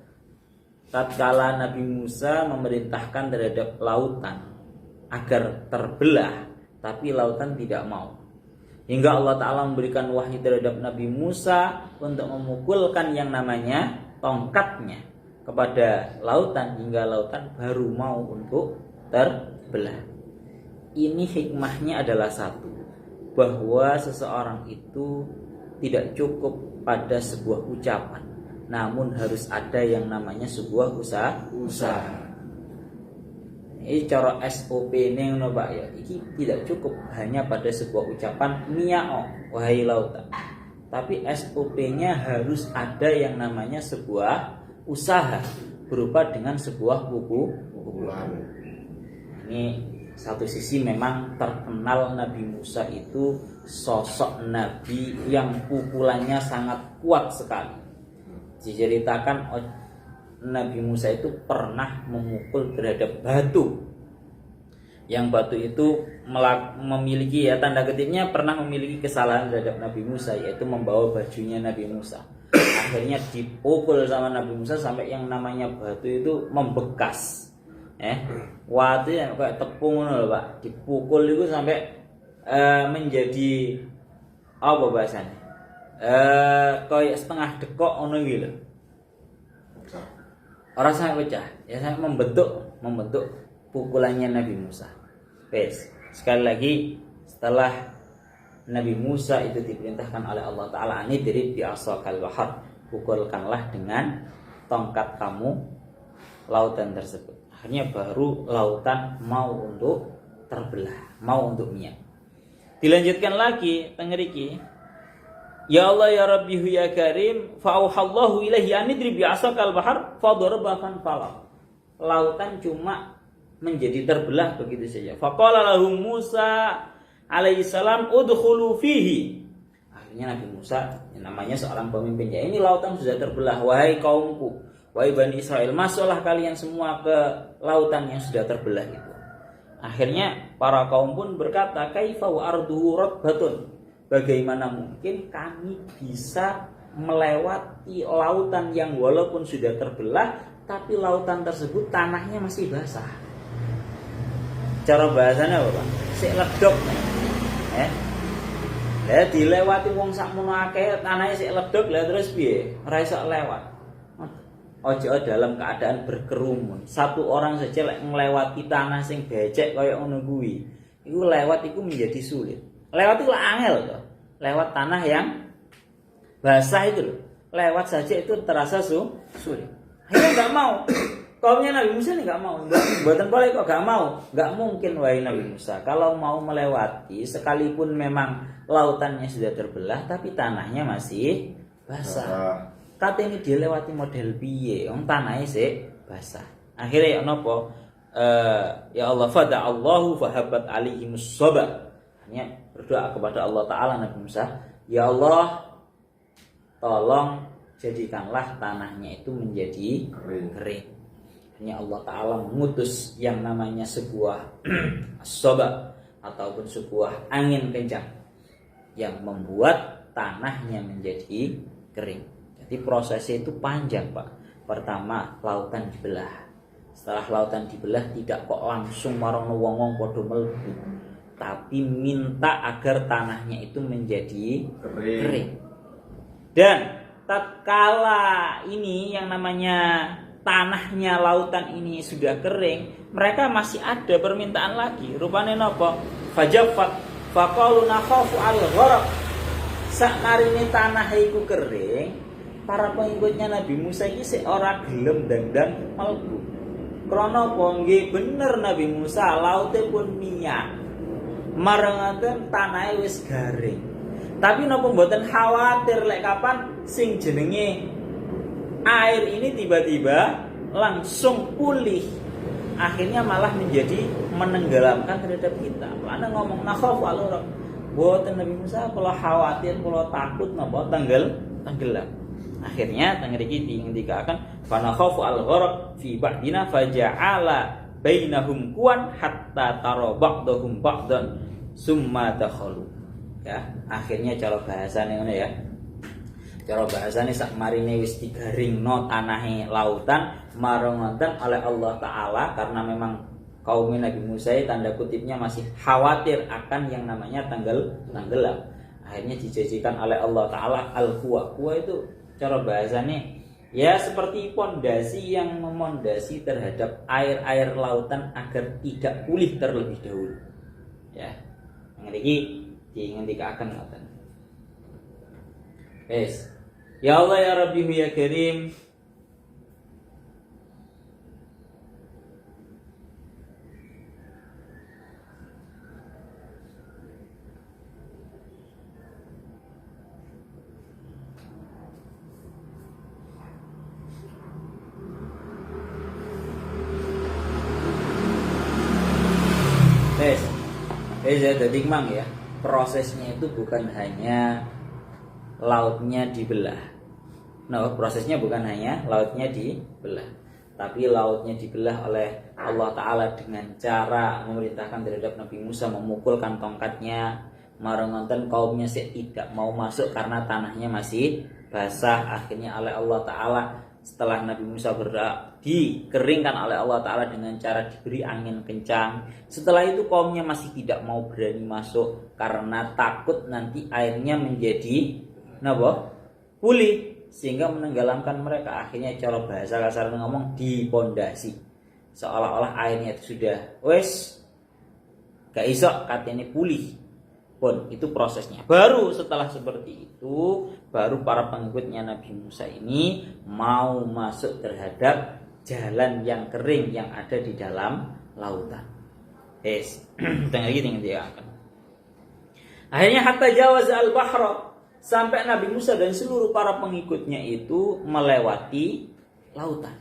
Tatkala Nabi Musa memerintahkan terhadap lautan agar terbelah, tapi lautan tidak mau. Hingga Allah Ta'ala memberikan wahyu terhadap Nabi Musa untuk memukulkan yang namanya tongkatnya kepada lautan, hingga lautan baru mau untuk terbelah. Ini hikmahnya adalah satu, bahwa seseorang itu tidak cukup pada sebuah ucapan, namun harus ada yang namanya sebuah usaha. Ini cara SOP ini ngono Pak ya. Iki tidak cukup hanya pada sebuah ucapan miao wahai lautan. Tapi SOP-nya harus ada yang namanya sebuah usaha berupa dengan sebuah pukulan. Ini satu sisi memang terkenal Nabi Musa itu sosok nabi yang pukulannya sangat kuat sekali. Diceritakan Nabi Musa itu pernah memukul terhadap batu, yang batu itu memiliki, ya tanda kutipnya, pernah memiliki kesalahan terhadap Nabi Musa, yaitu membawa bajunya Nabi Musa. Akhirnya dipukul sama Nabi Musa sampai yang namanya batu itu membekas. Waktu yang kayak tepung loh Pak, dipukul itu sampai menjadi apa bahasanya? Kayak setengah dekok ono iki lho. Ora sampai pecah, ya sampai membentuk pukulannya Nabi Musa. Sekali lagi, setelah Nabi Musa itu diperintahkan oleh Allah Ta'ala, anidrib bi'asakal bahar, pukulkanlah dengan tongkat kamu lautan tersebut. Akhirnya baru lautan mau untuk terbelah, mau untuk miak. Dilanjutkan lagi tengeriki, ya Allah ya Rabbi ya Karim, fa'auhallahu ilaihi anidrib bi'asakal bahar fadarabakan falaq. Lautan cuma menjadi terbelah begitu saja. Faqala lahum Musa alaihissalam udkhulu fihi. Akhirnya Nabi Musa, yang namanya seorang pemimpin, ya ini lautan sudah terbelah, wahai kaumku, wahai Bani Israel, masuklah kalian semua ke lautan yang sudah terbelah itu. Akhirnya para kaum pun berkata, kaifa wa arduhu ratbatun, bagaimana mungkin kami bisa melewati lautan yang walaupun sudah terbelah tapi lautan tersebut tanahnya masih basah. Cara bahasanya apa, Pak? Sik ledok. Lah dilewati wong sakmono akeh, tanahnya sik ledok, lah terus piye? Ora iso lewat. Ojo dalam keadaan berkerumun. Satu orang saja lek nglewati tanah sing becek kaya ngono kuwi, iku lewat iku menjadi sulit. Lewat itu angel loh. Lewat tanah yang basah itu loh. Lewat saja itu terasa sulit. Akhirnya enggak mau. Kaumnya Nabi Musa ini enggak mau. Buatan boleh kok enggak mau. Enggak mungkin wahai Nabi Musa. Kalau mau melewati sekalipun memang lautannya sudah terbelah tapi tanahnya masih basah. Kata ini dilewati model piye? Wong tanahnya sih basah. Akhirnya ya nopo? Ya Allah fada Allahu fahabat alihimus sabah. Hanya berdoa kepada Allah Ta'ala Nabi Musa, ya Allah tolong jadikanlah tanahnya itu menjadi kering. Hanya Allah Ta'ala mengutus yang namanya sebuah sabah ataupun sebuah angin kencang yang membuat tanahnya menjadi kering. Jadi prosesnya itu panjang, Pak. Pertama lautan dibelah. Setelah lautan dibelah tidak kok langsung marang wong-wong padha mlebu, tapi minta agar tanahnya itu menjadi kering. Dan tatkala ini yang namanya tanahnya lautan ini sudah kering, mereka masih ada permintaan lagi. Rupane napa? Fajaffat faqalu nakhafu al-gharq. Sakmarine tanah iku kering, para pengikutnya Nabi Musa iki sik ora gelem ndang-ndang mlebu. Krana apa nggih bener Nabi Musa laute pun minyak. Marengaken tanahe wis garing. Tapi napa mboten khawatir lek kapan sing jenenge air ini tiba-tiba langsung pulih. Akhirnya malah menjadi menenggelamkan terhadap kita. Ana ngomong nakhafu al-gharq. Mboten Nabi Musa kula khawatir, kula takut napa tenggelam. Akhirnya tengriki dihentikan fana khafu al-gharq fi ba'dina faja'ala bainahum kuwan hatta tara ba'dahum ba'dan summa dakhalu. Ya, akhirnya cara bahasane ngono ya. Cara bahasane sak marine wis digaringno tanahe lautan marang wonten oleh Allah Ta'ala, karena memang kaum Nabi Musa tanda kutipnya masih khawatir akan yang namanya tenggelam. Akhirnya dijanjikan oleh Allah Ta'ala al-kuwa. Kuwa itu cara bahasane ya seperti pondasi yang memondasi terhadap air-air lautan agar tidak pulih terlebih dahulu. Ya. Ngriki dingendikaken ngoten. Wes. Ya Allah ya Rabbi ya Karim. Jadi mang ya, prosesnya itu bukan hanya lautnya dibelah. Nah, prosesnya bukan hanya lautnya dibelah, tapi lautnya dibelah oleh Allah Ta'ala dengan cara memerintahkan terhadap Nabi Musa memukulkan tongkatnya. Marang ngonten kaumnya tidak mau masuk karena tanahnya masih basah. Akhirnya oleh Allah Ta'ala setelah Nabi Musa berdoa dikeringkan oleh Allah Ta'ala dengan cara diberi angin kencang. Setelah itu kaumnya masih tidak mau berani masuk karena takut nanti airnya menjadi pulih sehingga menenggelamkan mereka. Akhirnya cara bahasa kasar ngomong dipondasi seolah-olah airnya itu sudah wes gak iso katanya pulih pun. Itu prosesnya. Baru setelah seperti itu, baru para pengikutnya Nabi Musa ini mau masuk terhadap jalan yang kering yang ada di dalam lautan. Tengah lagi tinggal dia akan. Akhirnya hatta jawaz al-bahra, sampai Nabi Musa dan seluruh para pengikutnya itu melewati lautan.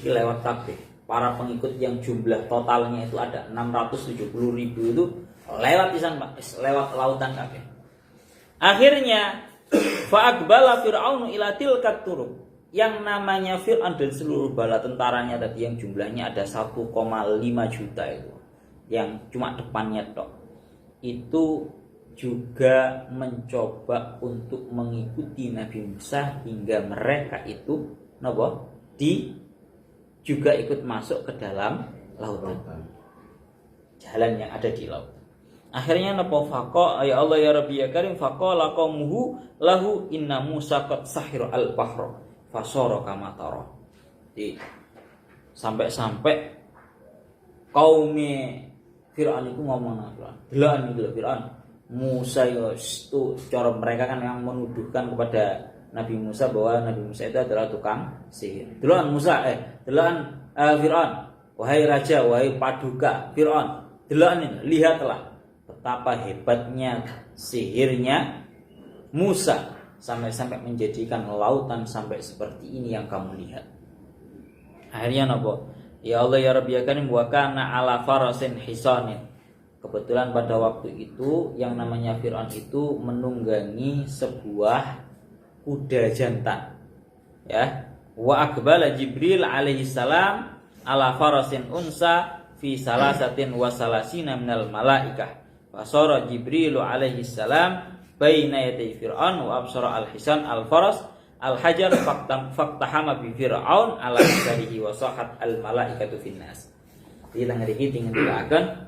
Lewat kabeh. Para pengikut yang jumlah totalnya itu ada 670.000 itu lewat di sana, lewat lautan kabeh. Akhirnya fa'aqbala fir'aunu ila tilkat turuq. Yang namanya Fir'aun dan seluruh bala tentaranya tadi yang jumlahnya ada 1,5 juta itu, yang cuma depannya tok, itu juga mencoba untuk mengikuti Nabi Musa hingga mereka itu juga ikut masuk ke dalam lautan. Jalan yang ada di laut. Akhirnya ya Allah ya Rabbi ya Karim, faqala qaumuhu lahu inna Musa qad sahira al-bahra fasara kama tara. Sampai kaumnya Fir'aun itu ngomong apa? Delokan iki Fir'aun. Musa itu cara mereka kan yang menuduhkan kepada Nabi Musa bahwa Nabi Musa itu adalah tukang sihir. Delokan Musa Fir'aun, wahai raja, wahai paduka Fir'aun, delokan ini, lihatlah betapa hebatnya sihirnya Musa sampai menjadikan lautan sampai seperti ini yang kamu lihat. Akhirnya napa? Ya Allah ya Rabbi ya Karim, wa kana ala farasin hisanin. Kebetulan pada waktu itu yang namanya Fir'aun itu menunggangi sebuah kuda jantan. Ya. Wa aqbala Jibril alaihi salam ala farasin unsa fi salasatin wa salasina minal malaikah. Fasara Jibril alaihi salam baina yaday Fir'aun wa absara al-hisan al-faras al-hajar faktahama bi Fir'aun ala jarihi wa sahat al-malaikatu finnas. Ilang riki tinggal dilakan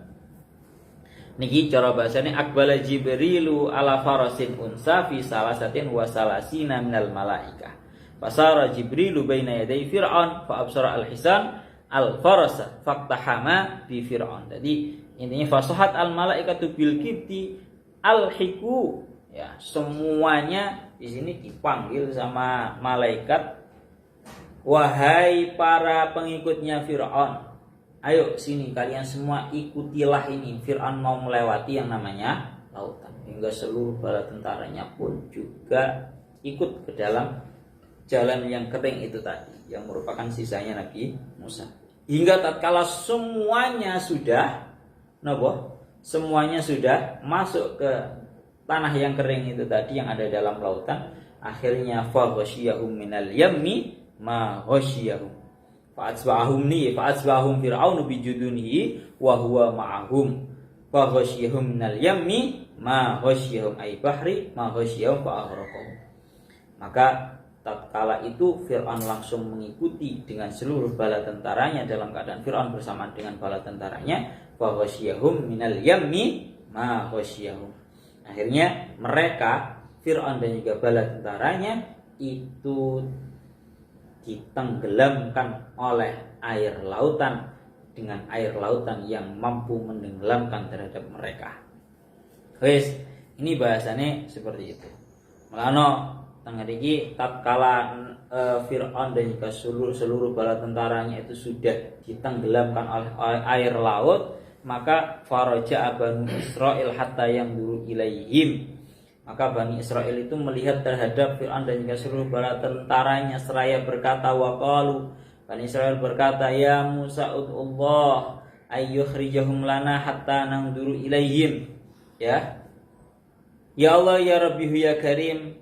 niki cara bahasane aqbala Jibrilu ala farasin unsa fi salasatin wa salasina minal malaikah. Fasara Jibrilu baina yaday Fir'aun fa absara al-hisan al-farasa faktahama bi Fir'aun. Jadi intinya fasahat al-malaikatu bil kibti al-hiku. Ya, semuanya di sini dipanggil sama malaikat, wahai para pengikutnya Fir'aun, ayo sini kalian semua ikutilah ini. Fir'aun mau melewati yang namanya lautan, hingga seluruh bala tentaranya pun juga ikut ke dalam jalan yang kering itu tadi, yang merupakan sisanya Nabi Musa. Hingga tatkala semuanya sudah masuk ke tanah yang kering itu tadi yang ada dalam lautan, akhirnya fa ghasyiyahum minal yammi ma ghasyiyahum fa'atsbahum fir'aunu bijudunihi wa huwa ma'ahum fa ghasyiyahum minal yammi ma ghasyiyahum ay bahri ma ghasyiyahum fa aghraqahum. Maka tatkala itu Fir'aun langsung mengikuti dengan seluruh bala tentaranya, dalam keadaan Fir'aun bersamaan dengan bala tentaranya, fa ghasyiyahum minal yammi ma ghasyiyahum. Akhirnya mereka, Fir'aun dan juga bala tentaranya itu ditenggelamkan oleh air lautan, dengan air lautan yang mampu menenggelamkan terhadap mereka. Wes, ini bahasanya seperti itu. Melano tengah iki tatkala Fir'aun dan juga seluruh bala tentaranya itu sudah ditenggelamkan oleh air laut, maka faraja Bani Israil hatta yang duru ilaihim. Maka Bani Israel itu melihat terhadap Fir'aun dan juga seluruh bala tentaranya seraya berkata, waqalu, Bani Israel berkata, ya Musa ud'ullah ayyukhrijahum lana hatta nangduru ilaihim. Ya Allah ya Rabbi ya Karim,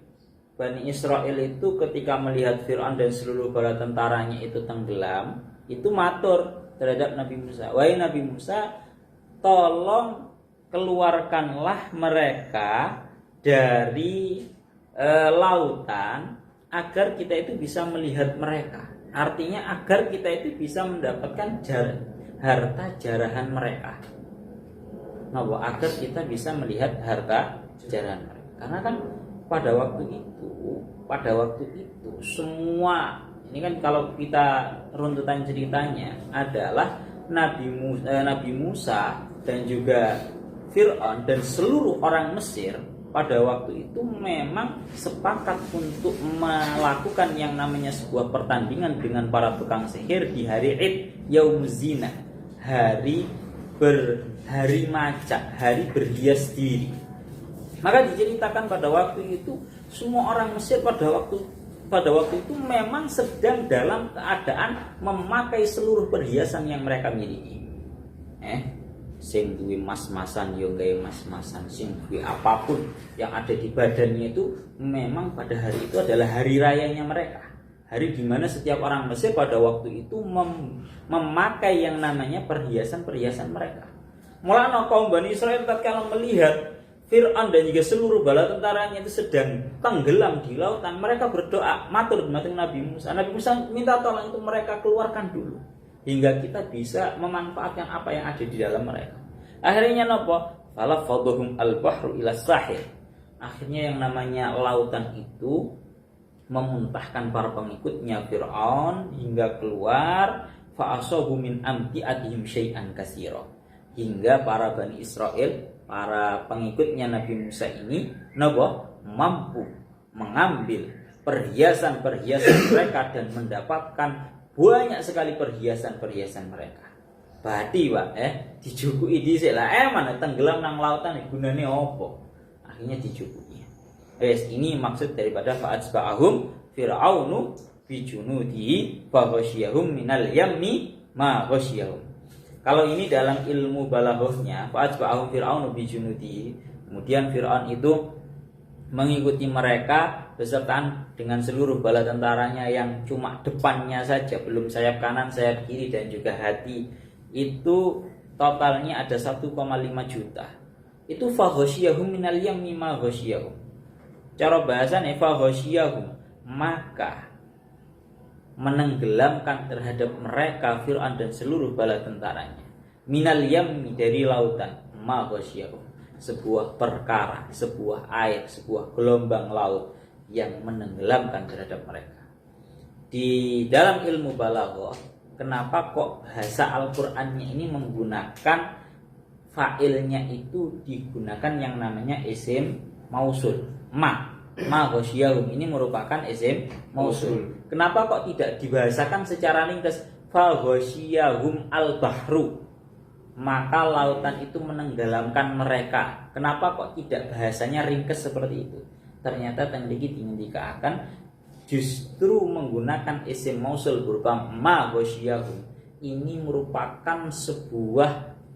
Bani Israel itu ketika melihat Fir'aun dan seluruh bala tentaranya itu tenggelam, itu matur terhadap Nabi Musa, wahai Nabi Musa, tolong keluarkanlah mereka dari lautan agar kita itu bisa melihat mereka. Artinya agar kita itu bisa mendapatkan harta jarahan mereka. Agar kita bisa melihat harta jarahan mereka. Karena kan pada waktu itu semua Ini kan kalau kita runtutan ceritanya adalah Nabi Musa dan juga Fir'aun dan seluruh orang Mesir pada waktu itu memang sepakat untuk melakukan yang namanya sebuah pertandingan dengan para tukang sihir di hari Id Yaumuz Zina, hari macak, hari berhias diri. Maka diceritakan pada waktu itu semua orang Mesir pada waktu itu memang sedang dalam keadaan memakai seluruh perhiasan yang mereka miliki. Sing duwe mas-masan yo gawe mas-masan, sing duwe apapun yang ada di badannya itu memang pada hari itu adalah hari rayanya mereka. Hari di mana setiap orang Mesir pada waktu itu memakai yang namanya perhiasan-perhiasan mereka. Mulanya kaum Bani Israel tatkala melihat Fir'aun dan juga seluruh bala tentaranya itu sedang tenggelam di lautan, mereka berdoa matur Nabi Musa. Nabi Musa minta tolong itu mereka keluarkan dulu hingga kita bisa memanfaatkan apa yang ada di dalam mereka. Akhirnya nopo? Fala fadhum al-bahru ila sahil. Akhirnya yang namanya lautan itu memuntahkan para pengikutnya Fir'aun hingga keluar fa'asabu min amti'atihim syai'an katsira. Hingga para Bani Israel, para pengikutnya Nabi Musa ini nopo? Mampu mengambil perhiasan-perhiasan mereka dan mendapatkan banyak sekali perhiasan-perhiasan mereka. Badi Pak, dijukui dhisik lah, mana tenggelam nang lautan gunane opo? Akhirnya dijukui. Ini maksud daripada fa'atsba'ahum fir'aunu bi junudi fa ghasyiyahum minal yammi ma ghasyiyahum. Kalau ini dalam ilmu balaghahnya, fa'atsba'ahum fir'aunu bi junudi, kemudian Fir'aun itu mengikuti mereka beserta dengan seluruh bala tentaranya yang cuma depannya saja, belum sayap kanan, sayap kiri dan juga hati. Itu totalnya ada 1,5 juta. Itu faghasyiyahum minal yammi ma ghasyiyahum. Cara bahasanya faghasyiyahum, maka menenggelamkan terhadap mereka Fir'aun dan seluruh bala tentaranya. Minal yammi, dari lautan, ma ghasyiyahum, sebuah perkara, sebuah air, sebuah gelombang laut yang menenggelamkan terhadap mereka. Di dalam ilmu balaghah, kenapa kok bahasa Al-Qur'annya ini menggunakan fa'ilnya itu digunakan yang namanya isim mausul. Ma ghasyiyahum ini merupakan isim mausul. Kenapa kok tidak dibahasakan secara ringkas fa ghasyiyahum al-bahru, maka lautan itu menenggelamkan mereka? Kenapa kok tidak bahasanya ringkas seperti itu? Ternyata tadi dikatakan justru menggunakan isim mausul berupa ma ghasyiyahum ini merupakan sebuah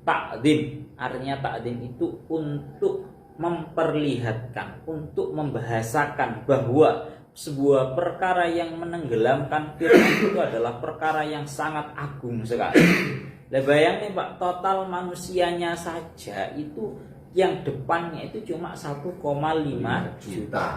ta'dzim. Artinya ta'dzim itu untuk memperlihatkan, untuk membahasakan bahwa sebuah perkara yang menenggelamkan Fir'aun itu adalah perkara yang sangat agung sekali. Lah bayangin Pak, total manusianya saja itu yang depannya itu cuma 1,5 juta.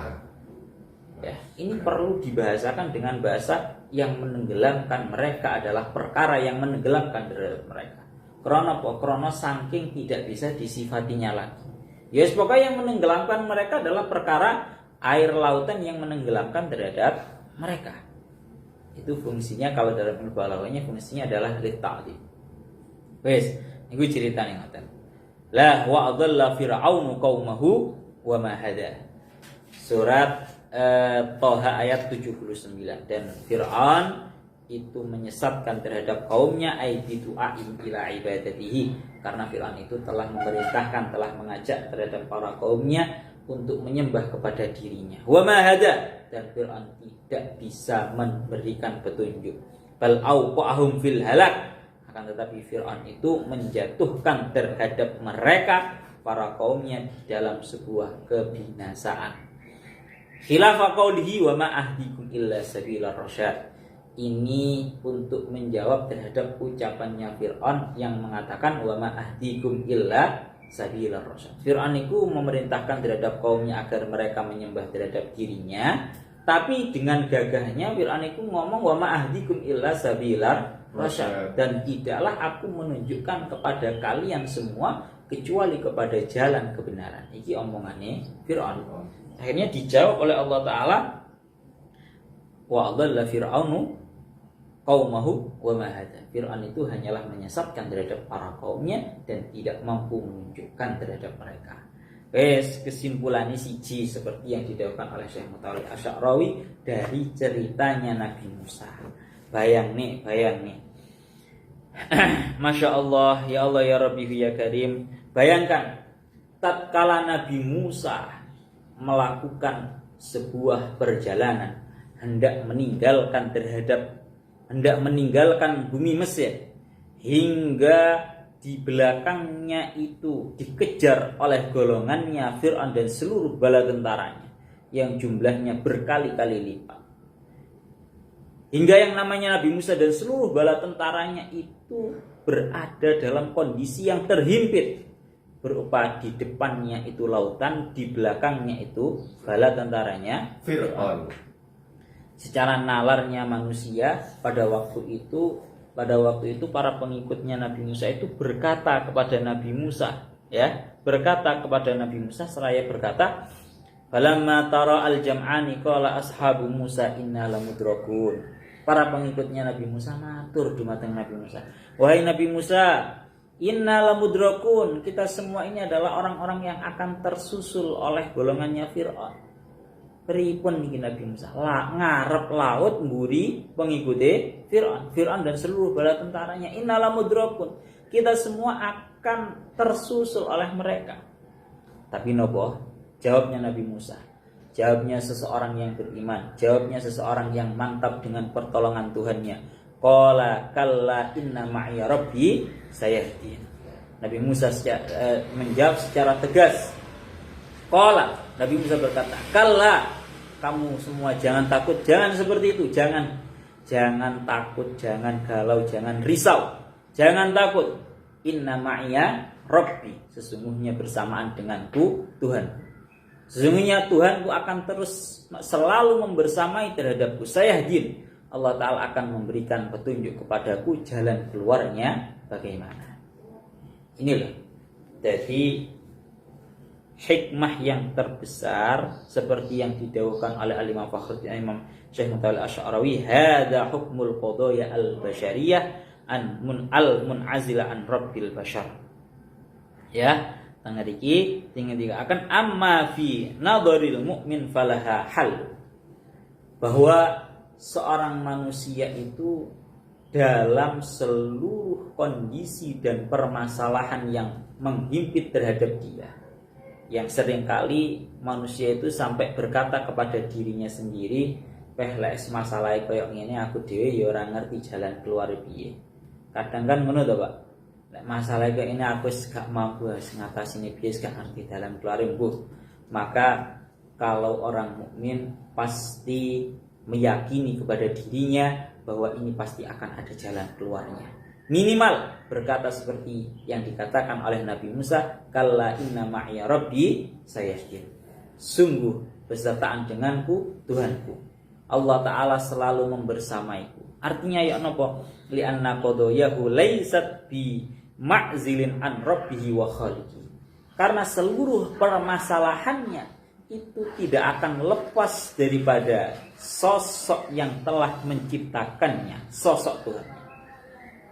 Ya, ini perlu dibahasakan dengan bahasa yang menenggelamkan mereka adalah perkara yang menenggelamkan terhadap mereka. Karena apa? Karena saking tidak bisa disifatinya lagi. Ya, pokoknya yang menenggelamkan mereka adalah perkara air lautan yang menenggelamkan terhadap mereka. Itu fungsinya kalau dalam ilmu balaghahnya fungsinya adalah litta'dib. Wes, niku ceritane ngoten. La wa adalla fir'aunu qaumahu wa ma hada. Surat Thaha ayat 79. Dan Fir'aun itu menyesatkan terhadap kaumnya aiditu'aim ila ibadatihi, karena Fir'aun itu telah memerintahkan, telah mengajak terhadap para kaumnya untuk menyembah kepada dirinya. Wa ma hada, dan Fir'aun tidak bisa memberikan petunjuk. Bal auqahum fil halak, akan tetapi Fir'aun itu menjatuhkan terhadap mereka para kaumnya dalam sebuah kebinasaan. Khilafa qaulihi wa ma ahdikum illa sabilar rasyad. Ini untuk menjawab terhadap ucapannya Fir'aun yang mengatakan wa ma ahdikum illa sabilar rasyad. Fir'aun itu memerintahkan terhadap kaumnya agar mereka menyembah terhadap dirinya, tapi dengan gagahnya Fir'aun itu ngomong wa ma ahdikum illa sabilar rasyad, dan tidaklah aku menunjukkan kepada kalian semua kecuali kepada jalan kebenaran. Iki omongannya Fir'aun. Akhirnya dijawab oleh Allah Ta'ala wa adalla fir'aunu qaumahu wa ma hada. Fir'aun itu hanyalah menyesatkan terhadap para kaumnya dan tidak mampu menunjukkan terhadap mereka. Kesimpulannya siji seperti yang didawuhkan oleh Syekh Mutawalli Asy'arawi dari ceritanya Nabi Musa. Bayang nih. Masya Allah, ya Allah ya Rabbi ya Karim. Bayangkan tatkala Nabi Musa melakukan sebuah perjalanan hendak meninggalkan bumi Mesir, hingga di belakangnya itu dikejar oleh golongannya Fir'aun dan seluruh bala tentaranya yang jumlahnya berkali-kali lipat. Hingga yang namanya Nabi Musa dan seluruh bala tentaranya itu berada dalam kondisi yang terhimpit, berupa di depannya itu lautan, di belakangnya itu bala tentaranya Fir'aun. Secara nalarnya manusia pada waktu itu para pengikutnya Nabi Musa itu berkata kepada Nabi Musa, seraya berkata, falamma tara al-jam'ani qala ashabu Musa inna lamudrakun. Para pengikutnya Nabi Musa matur dumateng Nabi Musa, wahai Nabi Musa, inna lamudrakun, kita semua ini adalah orang-orang yang akan tersusul oleh golongannya Fir'aun. Pripun niki Nabi Musa ngarep laut mburi pengikuti Fir'aun dan seluruh bala tentaranya. Innala mudrakun, kita semua akan tersusul oleh mereka. Tapi nopo? Jawabnya Nabi Musa, jawabnya seseorang yang beriman, jawabnya seseorang yang mantap dengan pertolongan Tuhannya. Qala kalla inna ma'iya rabbi sayahdin. Nabi Musa menjawab secara tegas. Qala, Nabi Musa berkata, kalla, kamu semua jangan takut, jangan seperti itu, jangan takut, jangan galau, jangan risau, jangan takut. Inna ma'iya rabbi, sesungguhnya bersamaan denganku Tuhan. Sesungguhnya Tuhanku akan terus selalu membersamai terhadapku. Sayahdin, Allah Ta'ala akan memberikan petunjuk kepadaku jalan keluarnya bagaimana. Inilah jadi hikmah yang terbesar seperti yang didawuhkan oleh Imam Fakhruddin Imam Syekh Mutawalli Asy'arawi, hadza hukmul qadaya al-basyariyah al-mun'azila an rabbil bashar. Ya, tangga iki akan amma fi nadharil mu'min falaha hal. Bahwa seorang manusia itu dalam seluruh kondisi dan permasalahan yang menghimpit terhadap dia, yang seringkali manusia itu sampai berkata kepada dirinya sendiri, lek masalah koyo ngene aku dhewe ya ora ngerti jalan keluar piye. Kadang kan ngono to, Pak. Lek masalah koyo ini aku gak mampu ngatasi piye, gak ngerti jalan keluar mbuh. Maka kalau orang mukmin pasti meyakini kepada dirinya bahwa ini pasti akan ada jalan keluarnya. Minimal berkata seperti yang dikatakan oleh Nabi Musa, kalla inna ma'iya rabbi sayahdin. Sungguh besertaan denganku Tuhanku. Allah Ta'ala selalu membersamaiku. Artinya ya napa? Li'anna qadayahu laysat bi ma'zilin an rabbihi wa khaliqi. Karena seluruh permasalahannya itu tidak akan lepas daripada sosok yang telah menciptakannya, sosok Tuhan.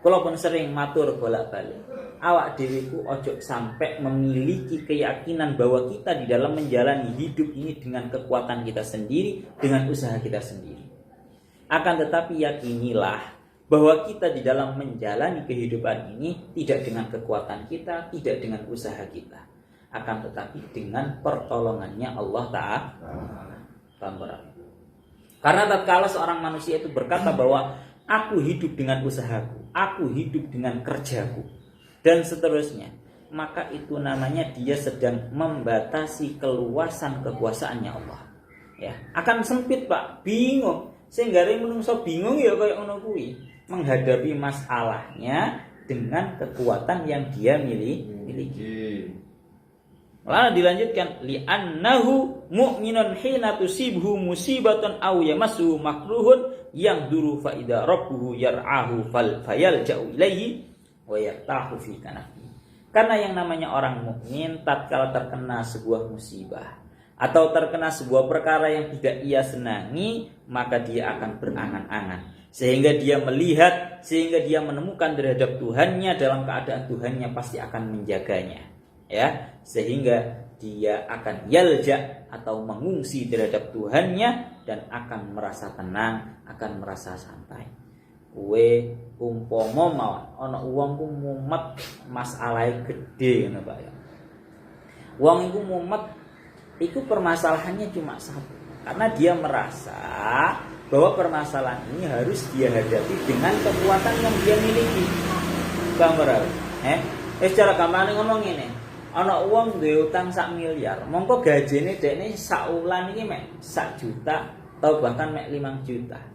Kalaupun sering matur bolak-balik, awak dheweku ojo sampai memiliki keyakinan bahwa kita di dalam menjalani hidup ini dengan kekuatan kita sendiri, dengan usaha kita sendiri. Akan tetapi yakinilah bahwa kita di dalam menjalani kehidupan ini tidak dengan kekuatan kita, tidak dengan usaha kita, akan tetapi dengan pertolongannya Allah Ta'ala. Karena tatkala seorang manusia itu berkata bahwa aku hidup dengan usahaku, aku hidup dengan kerjaku, dan seterusnya, maka itu namanya dia sedang membatasi keluasan kekuasaannya Allah. Ya, akan sempit, Pak, bingung. Sehingga menungso bingung ya kayak ngono kuwi, menghadapi masalahnya dengan kekuatan yang dia miliki. Lalu dilanjutkan, li'annahu mu'minun hina tusibhu musibatun aw yamassu makruhun yang duru fa idza rabbuhu yar'ahu fayalja'u ilaihi wa yartahu fi kanafi. Karena yang namanya orang mukmin tatkala terkena sebuah musibah atau terkena sebuah perkara yang tidak ia senangi, maka dia akan berangan-angan. sehingga dia melihat, sehingga dia menemukan terhadap Tuhannya dalam keadaan Tuhannya pasti akan menjaganya, ya, sehingga dia akan yalja atau mengungsi terhadap Tuhannya dan akan merasa tenang, akan merasa santai. Kue umpama mawon ana wong ku mumet masalahe gede ngono Pak ya. Wong iku mumet iku permasalahannya cuma satu. Karena dia merasa bahwa permasalahan ini harus dia hadapi dengan kekuatan yang dia miliki. Bang Beral, secara gampang ngomong ini, ana wong duwe utang 1 miliar, mongko gajine dekne sak wulan iki mek 1 juta atau bahkan mek 5 juta.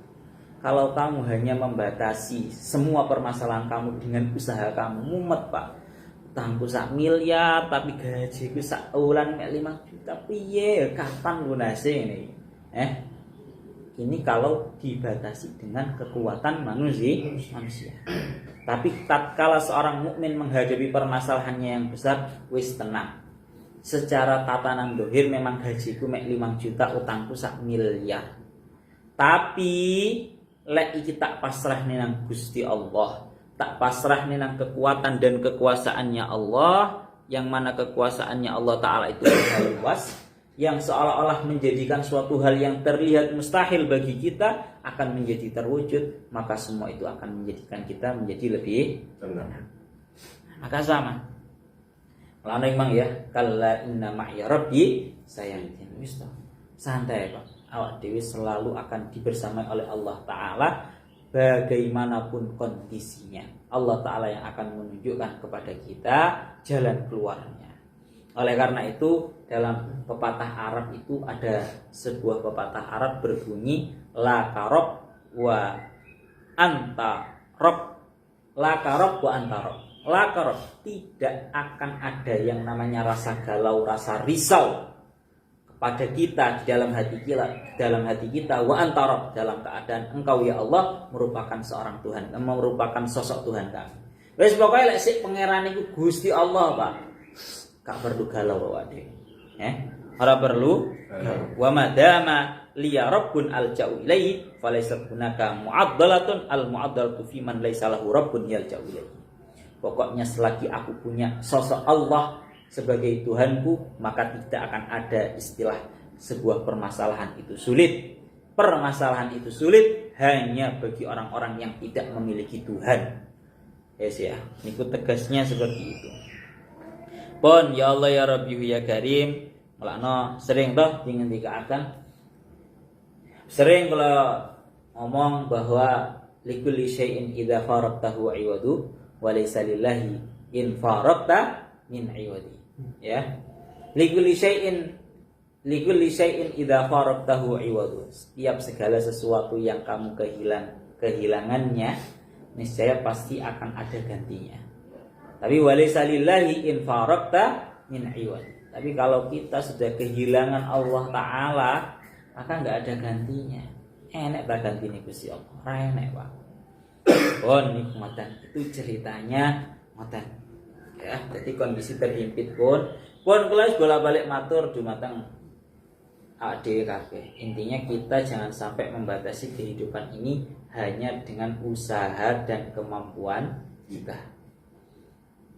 Kalau kamu hanya membatasi semua permasalahan kamu dengan usaha kamu, mumet Pak. Utangku 1 miliar tapi gajiku sak wulan mek 5 juta, piye kapan lunase ini? Ini kalau dibatasi dengan kekuatan manusia. Tapi tatkala seorang mukmin menghadapi permasalahannya yang besar, wis tenang. Secara tatanan dohir memang gajiku mek 5 juta, utangku 1 miliar. Tapi lek iki tak pasrah nang Gusti Allah, tak pasrah nang kekuatan dan kekuasaannya Allah, yang mana kekuasaannya Allah Ta'ala itu luas, yang seolah-olah menjadikan suatu hal yang terlihat mustahil bagi kita akan menjadi terwujud, maka semua itu akan menjadikan kita menjadi lebih tenang. Maka sama lalu memang ya, kalla inna ma'ya rabbi sayahdin. Santai Pak, awak dewi selalu akan dibersamai oleh Allah Ta'ala bagaimanapun kondisinya. Allah Ta'ala yang akan menunjukkan kepada kita jalan keluarnya. Oleh karena itu dalam pepatah Arab itu ada sebuah pepatah Arab berbunyi la karob wa anta rob. La karob wa anta rob. La karob, tidak akan ada yang namanya rasa galau, rasa risau kepada kita di dalam hati kita wa antarab, dalam keadaan engkau ya Allah merupakan seorang Tuhan, merupakan sosok Tuhan kami. Wis pokoke lek sik pangeran iku Gusti Allah Pak, gak perlu galau awake. Ora perlu. Wa madama liya rabbun alja'u ilaihi falaysa hunaka mu'addalatun al mu'addalatu fi man laysa lahu rabbun yalja'u ilaihi. Pokoknya selagi aku punya sosok Allah sebagai Tuhanku, maka tidak akan ada istilah sebuah permasalahan itu sulit. Permasalahan itu sulit hanya bagi orang-orang yang tidak memiliki Tuhan. Yes ya, niku tegasnya seperti itu. Pon ya Allah ya Rabbi ya Karim, melakno sering toh dingendikaken. Sering kalau ngomong bahwa likulli syai'in idza faraqtahu iwadu wa laysa lillahi in faraqta min iwadi. Ya, likulli syai'in idza faraqtahu iwadu. Setiap segala sesuatu yang kamu kehilangannya, niscaya pasti akan ada gantinya. Tapi walaysa lillahi in faraqta min iwadi. Tapi kalau kita sudah kehilangan Allah Ta'ala, maka nggak ada gantinya. Enek tak gantine Gusti Allah, ra enek Pak. Nikmatan itu ceritanya ngoten. Ya, jadi kondisi terhimpit pun kelas bolak-balik matur dumateng ade kabeh. Intinya kita jangan sampai membatasi kehidupan ini hanya dengan usaha dan kemampuan kita.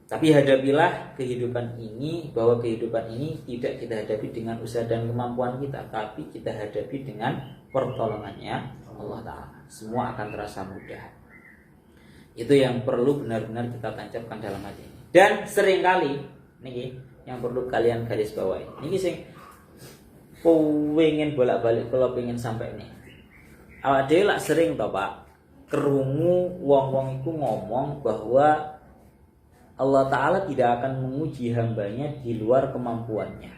Tapi hadapilah kehidupan ini, bahwa kehidupan ini tidak kita hadapi dengan usaha dan kemampuan kita, tapi kita hadapi dengan pertolongannya Allah Ta'ala. Semua akan terasa mudah. Itu yang perlu benar-benar kita tancapkan dalam hati ini. Dan seringkali niki yang perlu kalian garis bawahi. Niki sing pengen bolak-balik kalau pengen sampai nih. Awak dhewe lak sering toh Pak krungu wong-wong iku ngomong bahwa Allah Ta'ala tidak akan menguji hambanya di luar kemampuannya.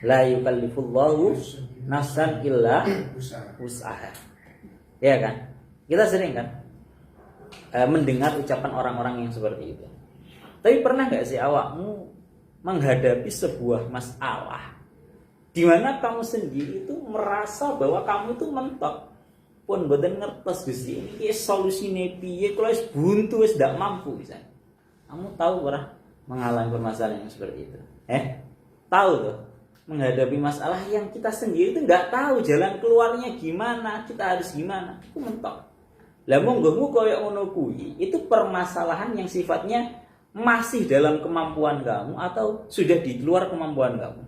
La yukallifullahu nafsan illa wus'aha. Ya kan? Kita sering kan mendengar ucapan orang-orang yang seperti itu. Tapi pernah gak sih awakmu menghadapi sebuah masalah di mana kamu sendiri itu merasa bahwa kamu itu mentok, pun boten ngertos Gusti ini solusine piye, kalau wis buntu wis ndak mampu bisa. Kamu tahu pernah mengalami permasalahan yang seperti itu? Tahu tuh, menghadapi masalah yang kita sendiri itu nggak tahu jalan keluarnya gimana, kita harus gimana, itu mentok. Lah monggo koyo ngono kuwi itu permasalahan yang sifatnya masih dalam kemampuan kamu atau sudah di luar kemampuan kamu.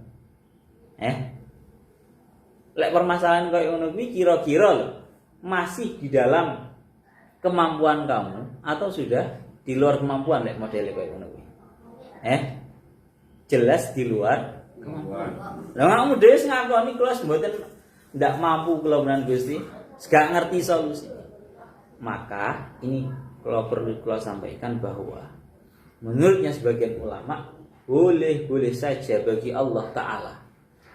Lek permasalahan koyo ngono kuwi kira-kira lho masih di dalam kemampuan kamu atau sudah di luar kemampuan lek modele koyo ngono kuwi. Jelas di luar kemampuan. Lah kamu dhewe ngakoni kelas mboten ndak mampu kula menan Gusti, gak ngerti solusi. Maka ini kalau perlu sampaikan bahwa menurutnya sebagian ulama boleh saja bagi Allah Ta'ala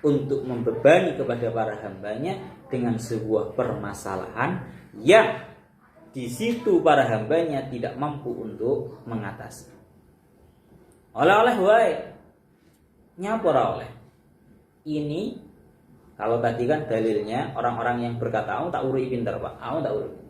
untuk membebani kepada para hambanya dengan sebuah permasalahan yang di situ para hambanya tidak mampu untuk mengatasi. Oleh wae nyapa oleh. Ini kalau tadi kan dalilnya orang-orang yang berkata, "Aku tak urui pintar, Pak. Aku tak urui."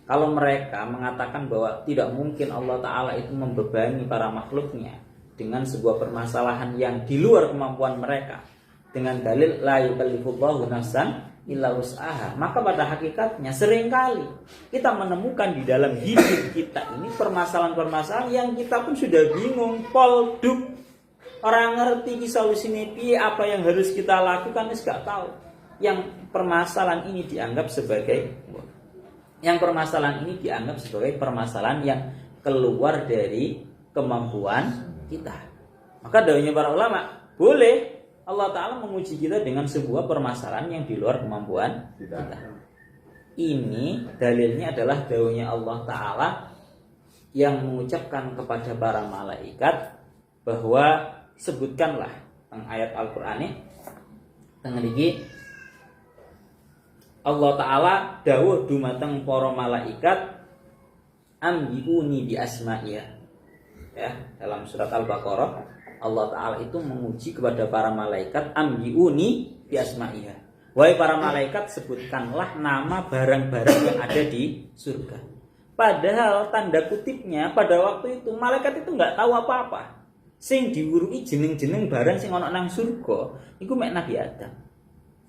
Kalau mereka mengatakan bahwa tidak mungkin Allah Ta'ala itu membebani para makhluknya dengan sebuah permasalahan yang di luar kemampuan mereka dengan dalil la yukallifullahu nafsan illa wus'aha, maka pada hakikatnya seringkali kita menemukan di dalam hidup kita ini permasalahan-permasalahan yang kita pun sudah bingung, polduk, orang ngerti solusinya piye, apa yang harus kita lakukan wis gak tahu. Yang permasalahan ini dianggap sebagai permasalahan yang keluar dari kemampuan kita. Maka dawuhnya para ulama, boleh Allah Ta'ala menguji kita dengan sebuah permasalahan yang di luar kemampuan kita. Ini dalilnya adalah dawuhnya Allah Ta'ala yang mengucapkan kepada para malaikat bahwa sebutkanlah teng ayat Al-Qur'an ini teng niki Allah Ta'ala dawuh dumateng para malaikat ambiuni bi asma'iyah. Ya, dalam surat Al-Baqarah Allah Ta'ala itu menguji kepada para malaikat ambiuni bi asma'iyah. Wahai para malaikat, sebutkanlah nama barang-barang yang ada di surga. Padahal tanda kutipnya pada waktu itu malaikat itu enggak tahu apa-apa. Sing diwurui jeneng-jeneng barang sing ana nang surga iku mek Nabi Adam.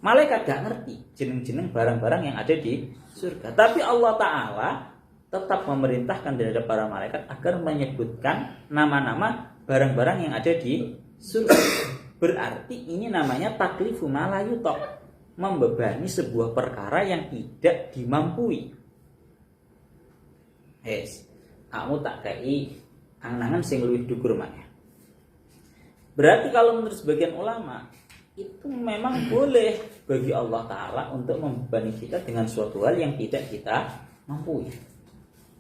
Malaikat gak ngerti jeneng-jeneng barang-barang yang ada di surga. Tapi Allah Ta'ala tetap memerintahkan terhadap para malaikat agar menyebutkan nama-nama barang-barang yang ada di surga. Berarti ini namanya taklifu ma la yutok, membebani sebuah perkara yang tidak dimampui. Kamu tak kei angan-angan sing luwih dhuwur maneh. Berarti kalau menurut sebagian ulama itu memang boleh bagi Allah Ta'ala untuk membebani kita dengan suatu hal yang tidak kita mampu.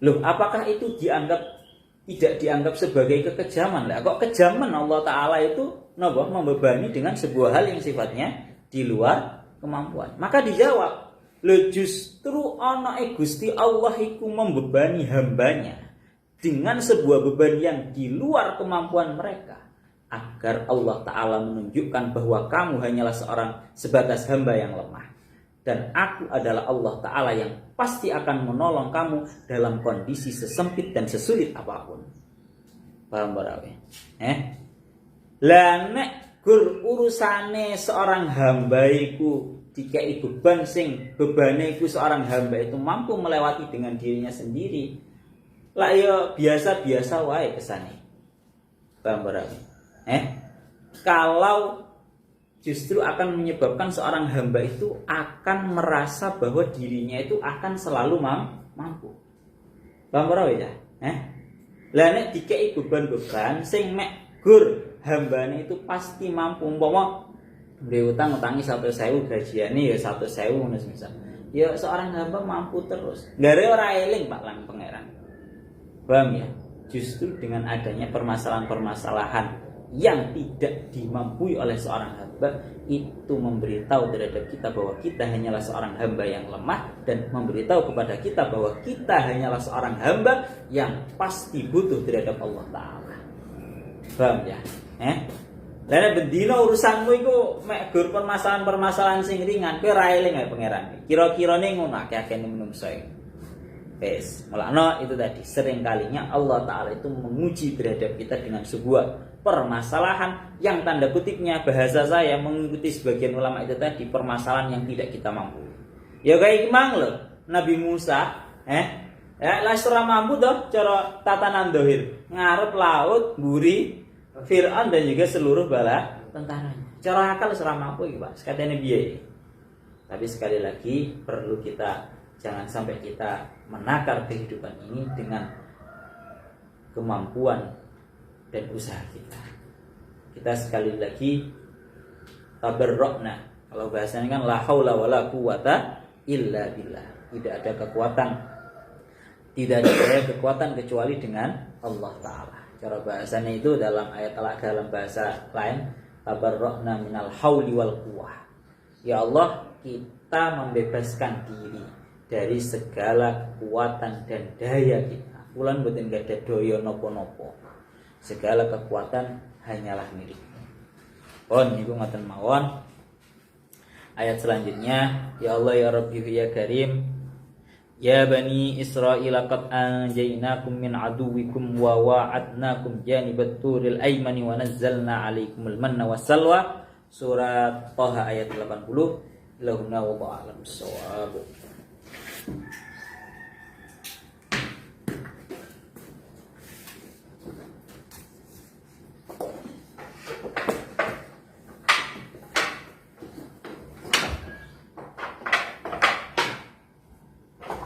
Loh, apakah itu tidak dianggap sebagai kekejaman? Lah, kok kejaman Allah Ta'ala itu membebani dengan sebuah hal yang sifatnya di luar kemampuan? Maka dijawab, loh justru ana Gusti Allah iku membebani hambanya dengan sebuah beban yang di luar kemampuan mereka, agar Allah Ta'ala menunjukkan bahwa kamu hanyalah sebatas hamba yang lemah. Dan aku adalah Allah Ta'ala yang pasti akan menolong kamu dalam kondisi sesempit dan sesulit apapun. Paham barawe? Lah nek gur urusane seorang hamba iku dikai beban sing bebane iku seorang hamba itu mampu melewati dengan dirinya sendiri, lah ya biasa-biasa wae kesane. Paham barawe? Kalau justru akan menyebabkan seorang hamba itu akan merasa bahwa dirinya itu akan selalu mampu. Paham ora ya? Lah nek dikei beban-beban sing mek gur hambane itu pasti mampu, umpama duwe utangi 100.000 gajiane ya 100.000 ngono semisal. Ya seorang hamba mampu terus. Gare ora eling Pak lan pangeran. Paham ya? Justru dengan adanya permasalahan-permasalahan yang tidak dimampui oleh seorang hamba, itu memberitahu terhadap kita bahwa kita hanyalah seorang hamba yang lemah, dan memberitahu kepada kita bahwa kita hanyalah seorang hamba yang pasti butuh terhadap Allah Ta'ala. Paham ya? Lah bendina urusanmu iku mek gur permasalahan-permasalahan sing ringan, kowe ra eling ae pangeran. Kira-kirane ngono akeh-akeh menungso iki. Mulanya itu tadi sering kalinya Allah Ta'ala itu menguji terhadap kita dengan sebuah permasalahan yang tanda kutipnya bahasa saya mengikuti sebagian ulama itu tadi permasalahan yang tidak kita mampu. Ya kayak gimana loh Nabi Musa Ya, lah ora mampu toh cara tatanan dohir. Ngarep laut, mburi Fir'aun dan juga seluruh bala tentaranya. Cara akal ora mampu iki, Pak. Sekatene piye? Tapi sekali lagi perlu kita jangan sampai kita menakar kehidupan ini dengan kemampuan dan usaha kita. Kita sekali lagi tabarrokna. Kalau bahasanya kan la haula wala quwata illa billah. Tidak ada kekuatan, tidak ada daya kekuatan kecuali dengan Allah Ta'ala. Cara bahasanya itu dalam ayat dalam bahasa lain, tabarrokna minal hauli wal quwah. Ya Allah, kita membebaskan diri dari segala kekuatan dan daya kita. Ulan boten gak ada daya nopo-nopo. Segala kekuatan hanyalah milikmu. Pon niku ngoten mawon. Ayat selanjutnya, ya Allah ya Rabbi ya Karim, ya Bani Israil qad anjaynakum min aduwikum wa wa'adnakum janibat turil aymani wa nazzalna 'alaikumul manna wassalwa. Surat Thaha ayat 80. Lahumna wa ba'alam bissawab.